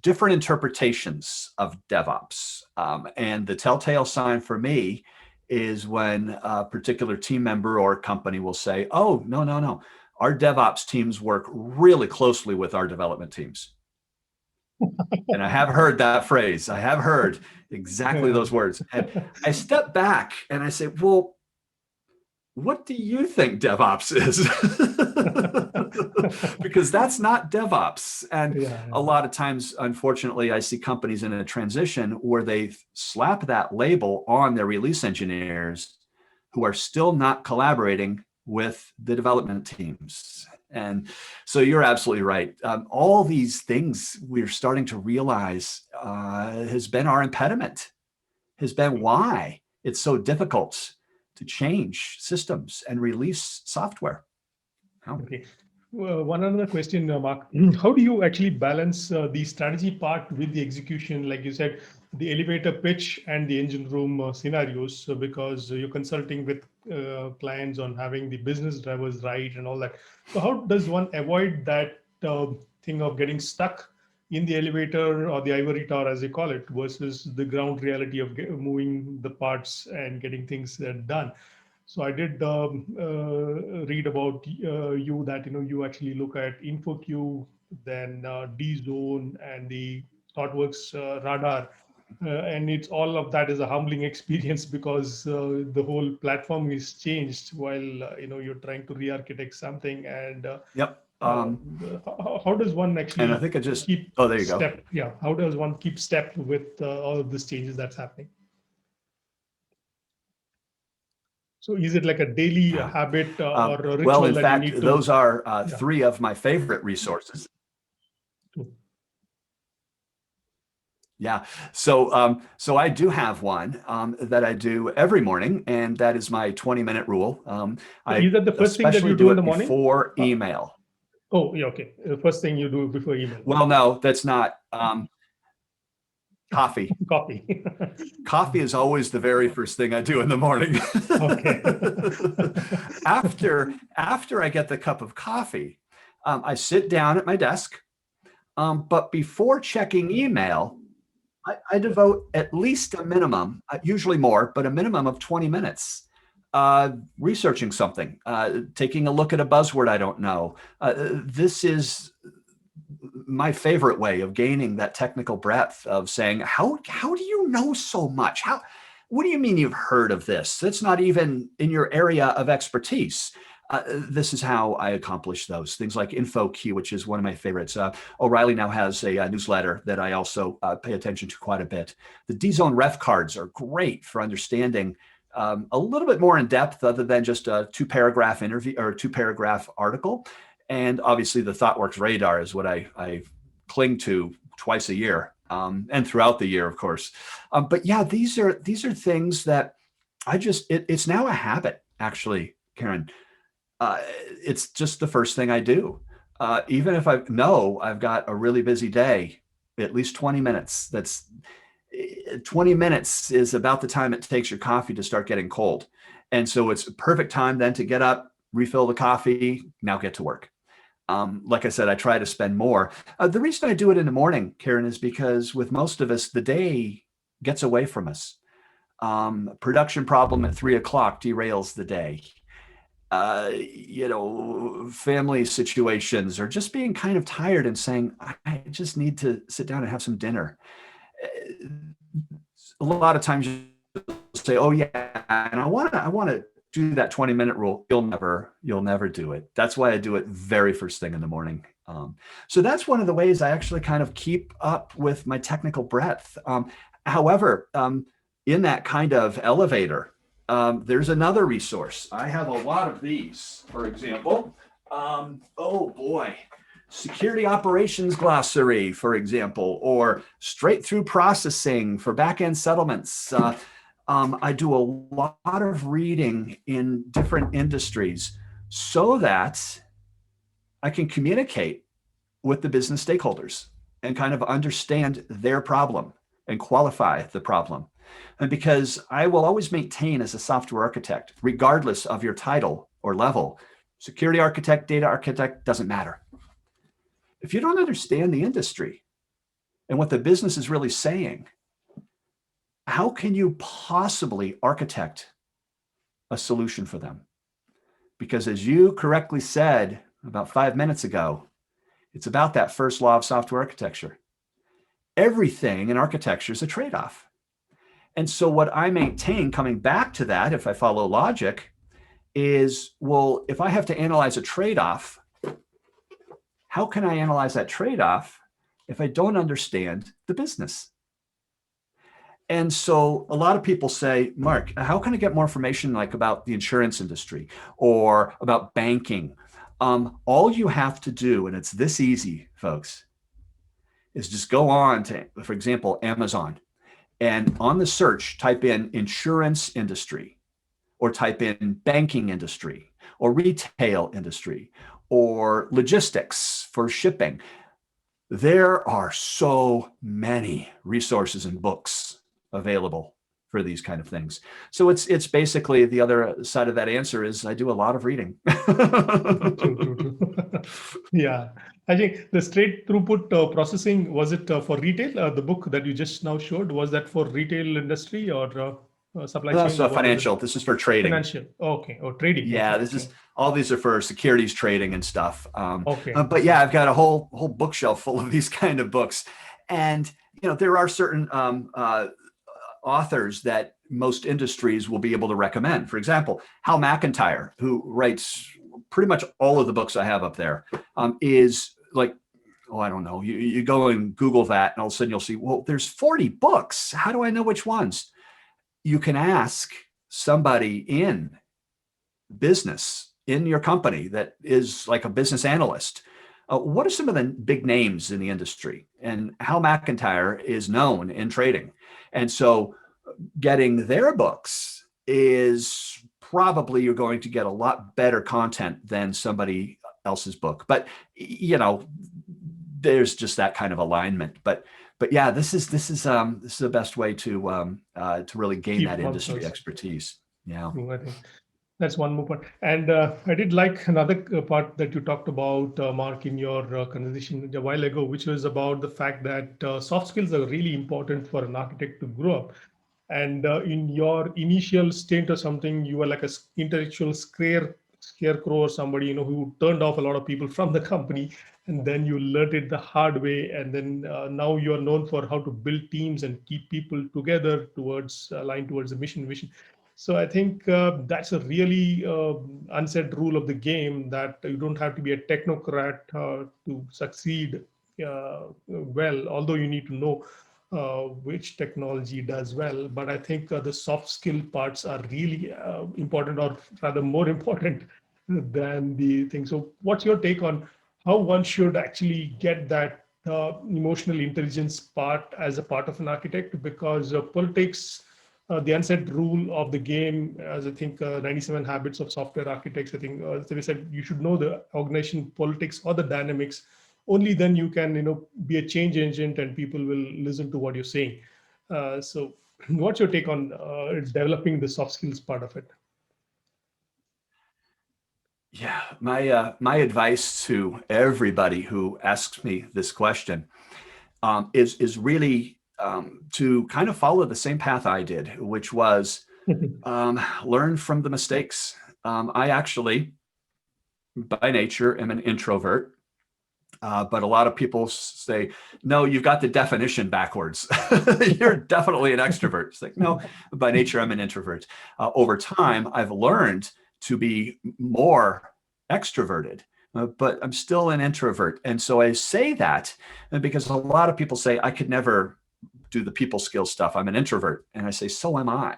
different interpretations of DevOps. And the telltale sign for me is when a particular team member or company will say, oh, no. Our DevOps teams work really closely with our development teams. And I have heard that phrase. I have heard exactly those words. And I step back and I say, well, what do you think DevOps is? Because that's not DevOps. And a lot of times, unfortunately, I see companies in a transition where they slap that label on their release engineers who are still not collaborating with the development teams. And so you're absolutely right. All these things we're starting to realize has been our impediment, has been why it's so difficult to change systems and release software. Okay. Well, one other question, Mark. How do you actually balance the strategy part with the execution? Like you said, the elevator pitch and the engine room scenarios, because you're consulting with clients on having the business drivers right and all that. So how does one avoid that thing of getting stuck in the elevator or the ivory tower, as they call it, versus the ground reality of moving the parts and getting things done? So I did read about you that you actually look at InfoQ, then D-Zone, and the ThoughtWorks radar, and it's all of that is a humbling experience because the whole platform is changed while you're trying to re-architect something. And how does one actually? And I think I just keep there you step? go. Yeah, how does one keep step with all of these changes that's happening? So is it like a daily habit or a ritual? Well, in that fact, you need to... those are three of my favorite resources. Yeah, so I do have one that I do every morning, and that is my 20-minute rule. Is that the first thing that you do in the morning? Before email. Oh, yeah, okay. The first thing you do before email. Well, no, that's not. Coffee. Coffee is always the very first thing I do in the morning. Okay. After I get the cup of coffee, I sit down at my desk. But before checking email, I devote at least a minimum, usually more, but a minimum of 20 minutes researching something, taking a look at a buzzword I don't know. This is my favorite way of gaining that technical breadth of saying, how do you know so much? What do you mean you've heard of this? That's not even in your area of expertise. This is how I accomplish those things like InfoQ, which is one of my favorites. O'Reilly now has a newsletter that I also pay attention to quite a bit. The D-Zone ref cards are great for understanding a little bit more in depth other than just a 2-paragraph interview or 2-paragraph article. And obviously the ThoughtWorks radar is what I cling to twice a year, and throughout the year, of course. But yeah, these are things that it's now a habit, actually, Karen. It's just the first thing I do. Even if I know I've got a really busy day, at least 20 minutes. 20 minutes is about the time it takes your coffee to start getting cold. And so it's a perfect time then to get up, refill the coffee, now get to work. Like I said, I try to spend more. The reason I do it in the morning, Karen, is because with most of us, the day gets away from us. Production problem at 3 o'clock derails the day. Family situations, or just being kind of tired and saying, I just need to sit down and have some dinner. A lot of times you say, oh yeah, and I want to do that 20-minute rule. You'll never do it. That's why I do it very first thing in the morning. So that's one of the ways I actually kind of keep up with my technical breadth. However, in that kind of elevator, there's another resource. I have a lot of these, for example. Oh boy, security operations glossary, for example, or straight through processing for back-end settlements. I do a lot of reading in different industries so that I can communicate with the business stakeholders and kind of understand their problem and qualify the problem. And because I will always maintain as a software architect, regardless of your title or level, security architect, data architect, doesn't matter. If you don't understand the industry and what the business is really saying, how can you possibly architect a solution for them? Because as you correctly said about 5 minutes ago, it's about that first law of software architecture. Everything in architecture is a trade-off. And so what I maintain, coming back to that, if I follow logic, is, well, if I have to analyze a trade-off, how can I analyze that trade-off if I don't understand the business? And so a lot of people say, Mark, how can I get more information like about the insurance industry or about banking? All you have to do, and it's this easy, folks, is just go on to, for example, Amazon, and on the search, type in insurance industry, or type in banking industry, or retail industry, or logistics for shipping. There are so many resources and books available for these kind of things. So it's basically the other side of that answer is I do a lot of reading. True. Yeah, I think the straight throughput processing, was it for retail? The book that you just now showed, was that for retail industry or supply chain? So financial. This is for trading. Financial. Okay. Or trading. Yeah, Okay. this is all these are for securities trading and stuff. Okay. But yeah, I've got a whole bookshelf full of these kind of books, and there are certain authors that most industries will be able to recommend. For example, Hal McIntyre, who writes pretty much all of the books I have up there, is like, oh, I don't know. You go and Google that, and all of a sudden you'll see, well, there's 40 books. How do I know which ones? You can ask somebody in business in your company that is like a business analyst. What are some of the big names in the industry? And Hal McIntyre is known in trading. And so getting their books is probably you're going to get a lot better content than somebody else's book. But, there's just that kind of alignment. But yeah, this is the best way to really gain that industry expertise. Yeah. I think that's one more part. And I did like another part that you talked about, Mark, in your conversation a while ago, which was about the fact that soft skills are really important for an architect to grow up. And in your initial stint or something, you were like a intellectual scarecrow or somebody, who turned off a lot of people from the company. And then you learned it the hard way. And then now you're known for how to build teams and keep people together aligned towards the mission vision. So I think that's a really unsaid rule of the game, that you don't have to be a technocrat to succeed well, although you need to know which technology does well, but I think the soft skill parts are really important, or rather more important than the thing. So what's your take on how one should actually get that emotional intelligence part as a part of an architect? Because politics, the unsaid rule of the game, as I think 97 habits of software architects, I think they said you should know the organization politics or the dynamics. Only then you can, be a change agent and people will listen to what you're saying. So what's your take on developing the soft skills part of it? Yeah, my advice to everybody who asks me this question is really to kind of follow the same path I did, which was learn from the mistakes. I actually, by nature, am an introvert. But a lot of people say, no, you've got the definition backwards. You're definitely an extrovert. It's like, no, by nature, I'm an introvert. Over time, I've learned to be more extroverted, but I'm still an introvert. And so I say that because a lot of people say, I could never do the people skills stuff. I'm an introvert. And I say, so am I.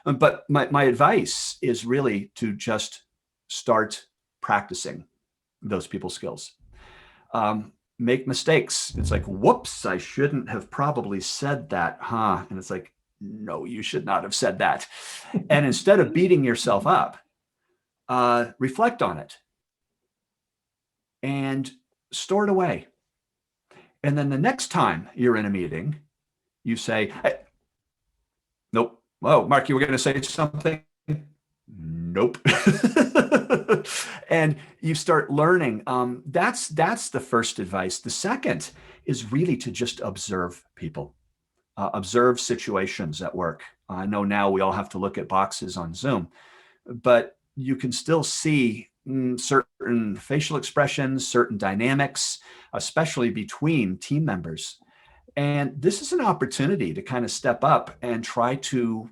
But my advice is really to just start practicing those people skills. Make mistakes. It's like, whoops, I shouldn't have probably said that, huh? And it's like, no, you should not have said that. And instead of beating yourself up, reflect on it and store it away. And then the next time you're in a meeting, you say, hey, nope. Oh, Mark, you were going to say something? Nope. And you start learning. That's the first advice. The second is really to just observe people, observe situations at work. I know now we all have to look at boxes on Zoom, but you can still see certain facial expressions, certain dynamics, especially between team members. And this is an opportunity to kind of step up and try to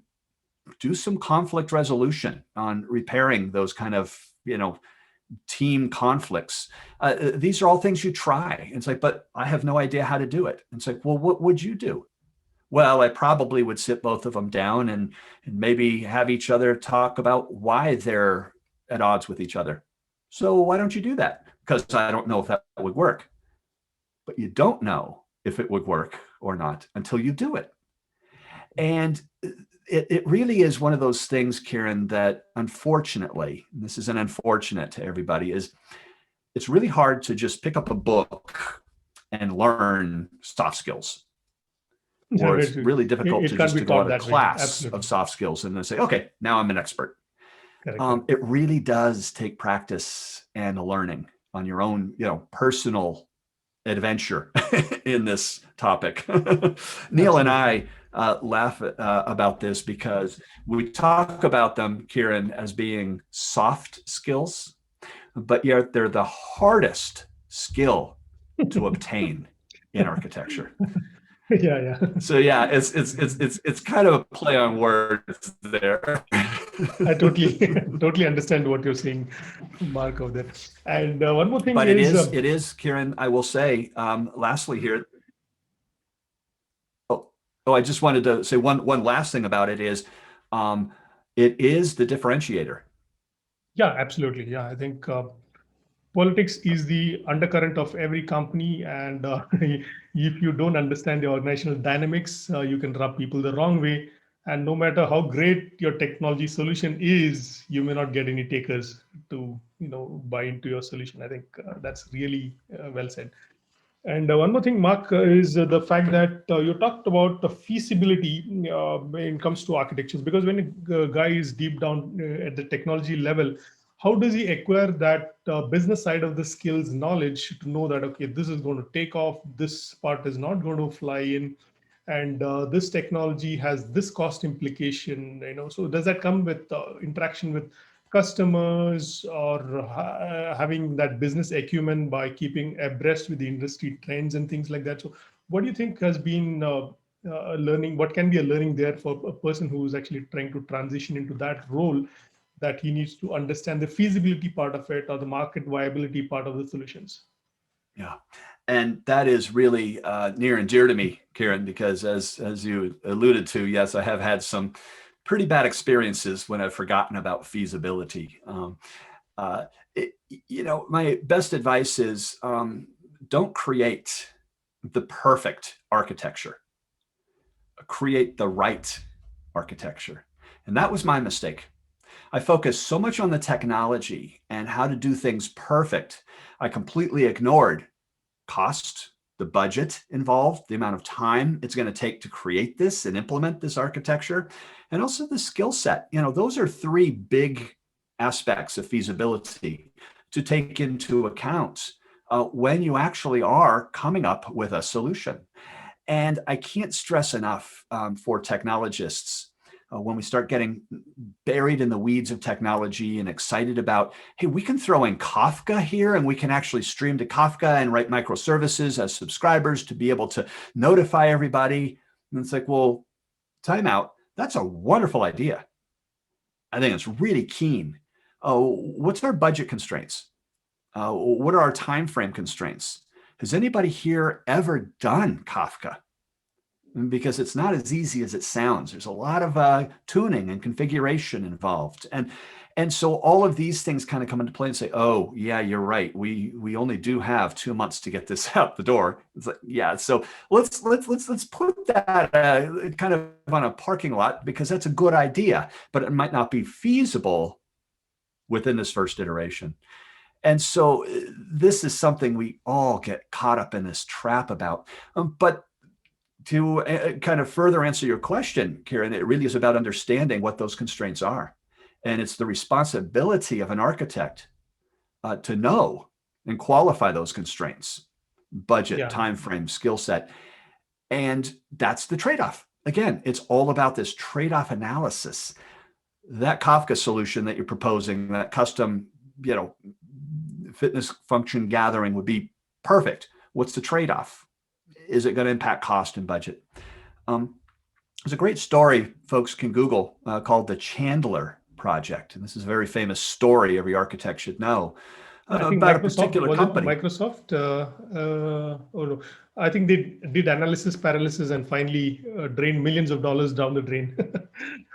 do some conflict resolution on repairing those kind of, team conflicts. These are all things you try. It's like, but I have no idea how to do it. It's like, well, what would you do? Well, I probably would sit both of them down and maybe have each other talk about why they're at odds with each other. So why don't you do that? Because I don't know if that would work. But you don't know if it would work or not until you do it. And it really is one of those things, Kieran, that unfortunately, and this is an unfortunate to everybody, is it's really hard to just pick up a book and learn soft skills. Or it's really difficult to just to go to a class of soft skills and then say, okay, now I'm an expert. It really does take practice and learning on your own, personal adventure in this topic. Neil and I laugh about this because we talk about them, Kieran, as being soft skills, but yet they're the hardest skill to obtain in architecture. Yeah. So yeah, it's kind of a play on words there. I totally understand what you're saying, Mark, of that. And one more thing, but it is, Kieran. I will say, lastly here. Oh, I just wanted to say one last thing about it is, it is the differentiator. Yeah, absolutely. Yeah, I think politics is the undercurrent of every company, and if you don't understand the organizational dynamics, you can rub people the wrong way. And no matter how great your technology solution is, you may not get any takers to buy into your solution. I think that's really well said. And one more thing, Mark, is the fact that you talked about the feasibility when it comes to architectures. Because when a guy is deep down at the technology level, how does he acquire that business side of the skills knowledge to know that, okay, this is going to take off, this part is not going to fly in, and this technology has this cost implication, so does that come with interaction with customers, or having that business acumen by keeping abreast with the industry trends and things like that? So what do you think has been learning, what can be a learning there for a person who is actually trying to transition into that role, that he needs to understand the feasibility part of it or the market viability part of the solutions? Yeah. And that is really near and dear to me, Kieran, because as you alluded to, yes, I have had some pretty bad experiences when I've forgotten about feasibility. Uh, it, my best advice is don't create the perfect architecture, create the right architecture. And that was my mistake. I focused so much on the technology and how to do things perfect, I completely ignored cost, the budget involved, the amount of time it's going to take to create this and implement this architecture, and also the skill set. Those are three big aspects of feasibility to take into account when you actually are coming up with a solution. And I can't stress enough for technologists when we start getting buried in the weeds of technology and excited about, hey, we can throw in Kafka here and we can actually stream to Kafka and write microservices as subscribers to be able to notify everybody. And it's like, well, time out. That's a wonderful idea. I think it's really keen. What's our budget constraints? What are our time frame constraints? Has anybody here ever done Kafka? Because it's not as easy as it sounds. There's a lot of tuning and configuration involved. And so all of these things kind of come into play and say, oh, yeah, you're right. We only do have 2 months to get this out the door. It's like, yeah, so let's put that kind of on a parking lot because that's a good idea, but it might not be feasible within this first iteration. And so this is something we all get caught up in this trap about. But to kind of further answer your question, Kieran, it really is about understanding what those constraints are. And it's the responsibility of an architect to know and qualify those constraints, budget, Yeah. time frame, skill set. And that's the trade-off. Again, it's all about this trade-off analysis. That Kafka solution that you're proposing, that custom, fitness function gathering would be perfect. What's the trade-off? Is it going to impact cost and budget? There's a great story folks can Google called the Chandler Project. And this is a very famous story every architect should know I think about a Microsoft, particular was it company. Microsoft? Oh no, I think they did analysis paralysis and finally drained millions of dollars down the drain.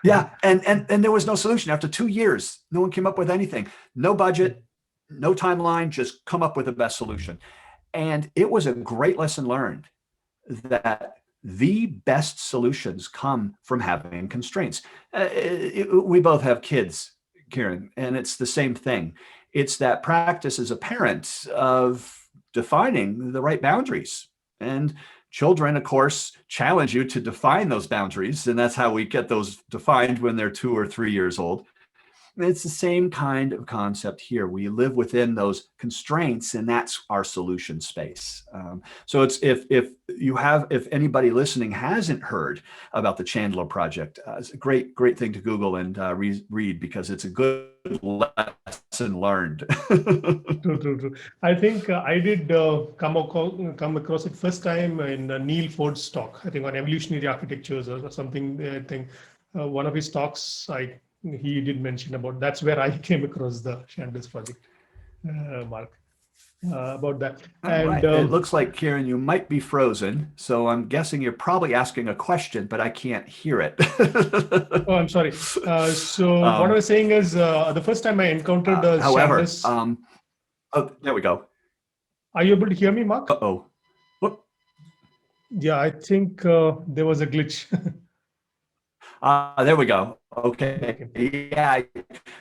Yeah, and there was no solution. After 2 years, no one came up with anything. No budget, no timeline, just come up with the best solution. And it was a great lesson learned that the best solutions come from having constraints. We both have kids, Kieran, and it's the same thing. It's that practice as a parent of defining the right boundaries. And children, of course, challenge you to define those boundaries. And that's how we get those defined when they're 2 or 3 years old. It's the same kind of concept here. We live within those constraints, and that's our solution space. So it's if anybody listening hasn't heard about the Chandler Project, it's a great thing to Google and read because it's a good lesson learned. True. I think I did come across it first time in Neil Ford's talk. I think on evolutionary architectures or something. I think one of his talks, he did mention about. That's where I came across the Chandler's Project, Mark, about that. And right. It looks like, Kieran, you might be frozen. So I'm guessing you're probably asking a question, but I can't hear it. oh, I'm sorry. So what I was saying is the first time I encountered however, Chandler's. Oh, there we go. Are you able to hear me, Mark? Uh-oh. Whoop. Yeah, I think there was a glitch. There we go. Okay. Yeah.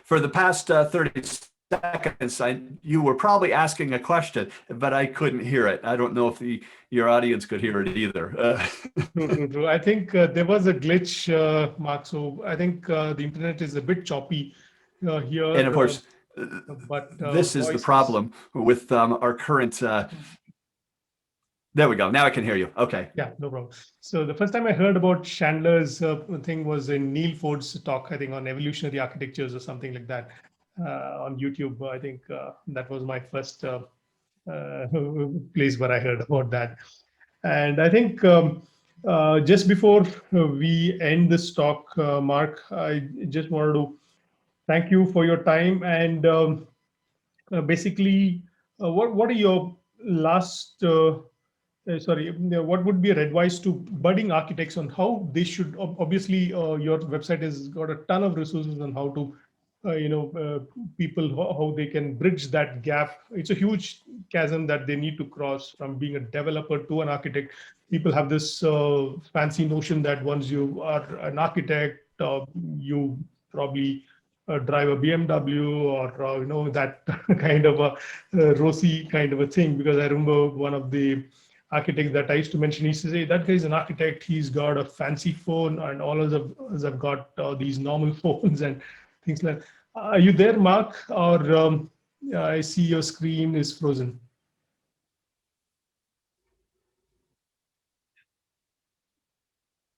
For the past 30 seconds, you were probably asking a question, but I couldn't hear it. I don't know if your audience could hear it either. True. I think there was a glitch, Mark. So I think the internet is a bit choppy here. And of course, but this is the problem with our current. There we go. Now I can hear you. Okay. Yeah, no problem. So the first time I heard about Chandler's thing was in Neil Ford's talk, I think on evolutionary architectures or something like that on YouTube. I think that was my first place where I heard about that. And I think just before we end this talk, Mark, I just wanted to thank you for your time and basically, what are your last sorry, what would be your advice to budding architects on how they should, obviously your website has got a ton of resources on how to people how they can bridge that gap. It's a huge chasm that they need to cross from being a developer to an architect. People have this fancy notion that once you are an architect, you probably drive a BMW or that kind of a rosy kind of a thing. Because I remember one of the architects that I used to mention, he used to say that guy is an architect, he's got a fancy phone, and all of us have got these normal phones and things like that. Are you there, Mark? Or I see your screen is frozen.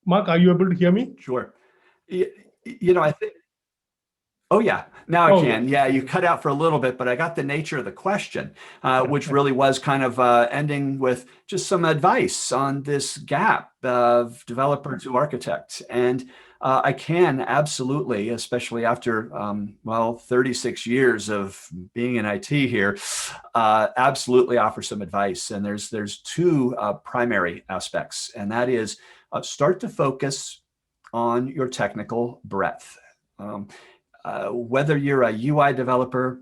Mark, are you able to hear me? Sure. I think. Oh, yeah. Now I Oh, can. Yeah, you cut out for a little bit, but I got the nature of the question, which yeah. really was kind of ending with just some advice on this gap of developer to architect. And I can absolutely, especially after, 36 years of being in IT here, absolutely offer some advice. And there's two primary aspects, and that is start to focus on your technical breadth. Whether you're a UI developer,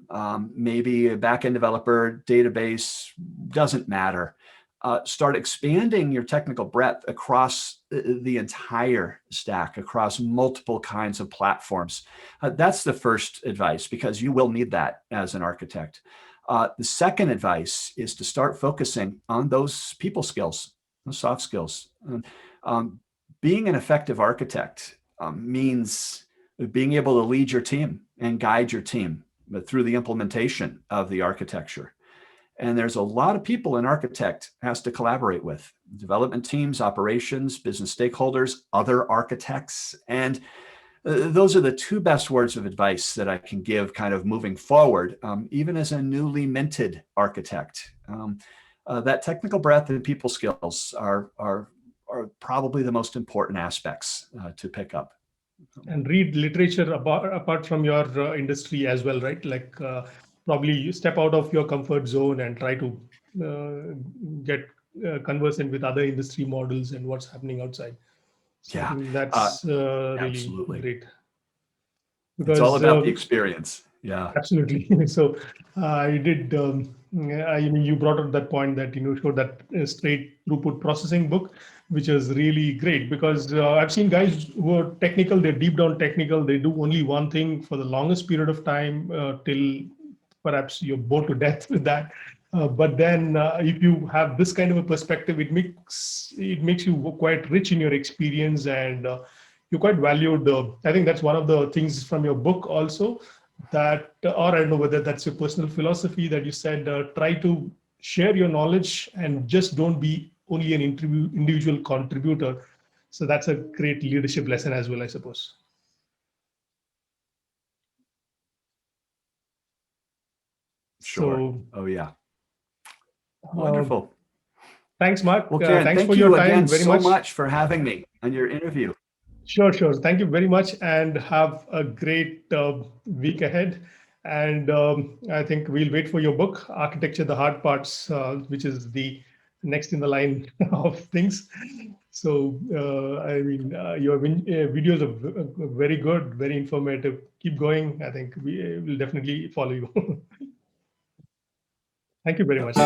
maybe a backend developer, database, doesn't matter. Start expanding your technical breadth across the entire stack, across multiple kinds of platforms. That's the first advice, because you will need that as an architect. The second advice is to start focusing on those people skills, those soft skills. Being an effective architect means being able to lead your team and guide your team through the implementation of the architecture. And there's a lot of people an architect has to collaborate with: development teams, operations, business stakeholders, other architects. And those are the two best words of advice that I can give kind of moving forward, even as a newly minted architect. That technical breadth and people skills are probably the most important aspects to pick up. And read literature apart from your industry as well, right? Like probably you step out of your comfort zone and try to get conversant with other industry models and what's happening outside. So I Yeah, think that's really absolutely. great. It's all Because about the experience. Yeah. absolutely. So I did. You brought up that point that showed that straight throughput processing book, which is really great. Because I've seen guys who are technical, they're deep down technical, they do only one thing for the longest period of time till perhaps you're bored to death with that. But then, if you have this kind of a perspective, it makes you quite rich in your experience, and you're quite valued. I think that's one of the things from your book also, that, or I don't know whether that's your personal philosophy, that you said try to share your knowledge and just don't be only an individual contributor. So that's a great leadership lesson as well, I suppose. Sure. So Oh, yeah. uh, Wonderful. thanks, Mark. Well, Ken, Thanks for thank your you time again very so much. much for having me on your interview. Sure, sure. Thank you very much, and have a great week ahead. And I think we'll wait for your book, Architecture, the Hard Parts, which is the next in the line of things. So, your videos are very good, very informative. Keep going. I think we will definitely follow you. Thank you very much.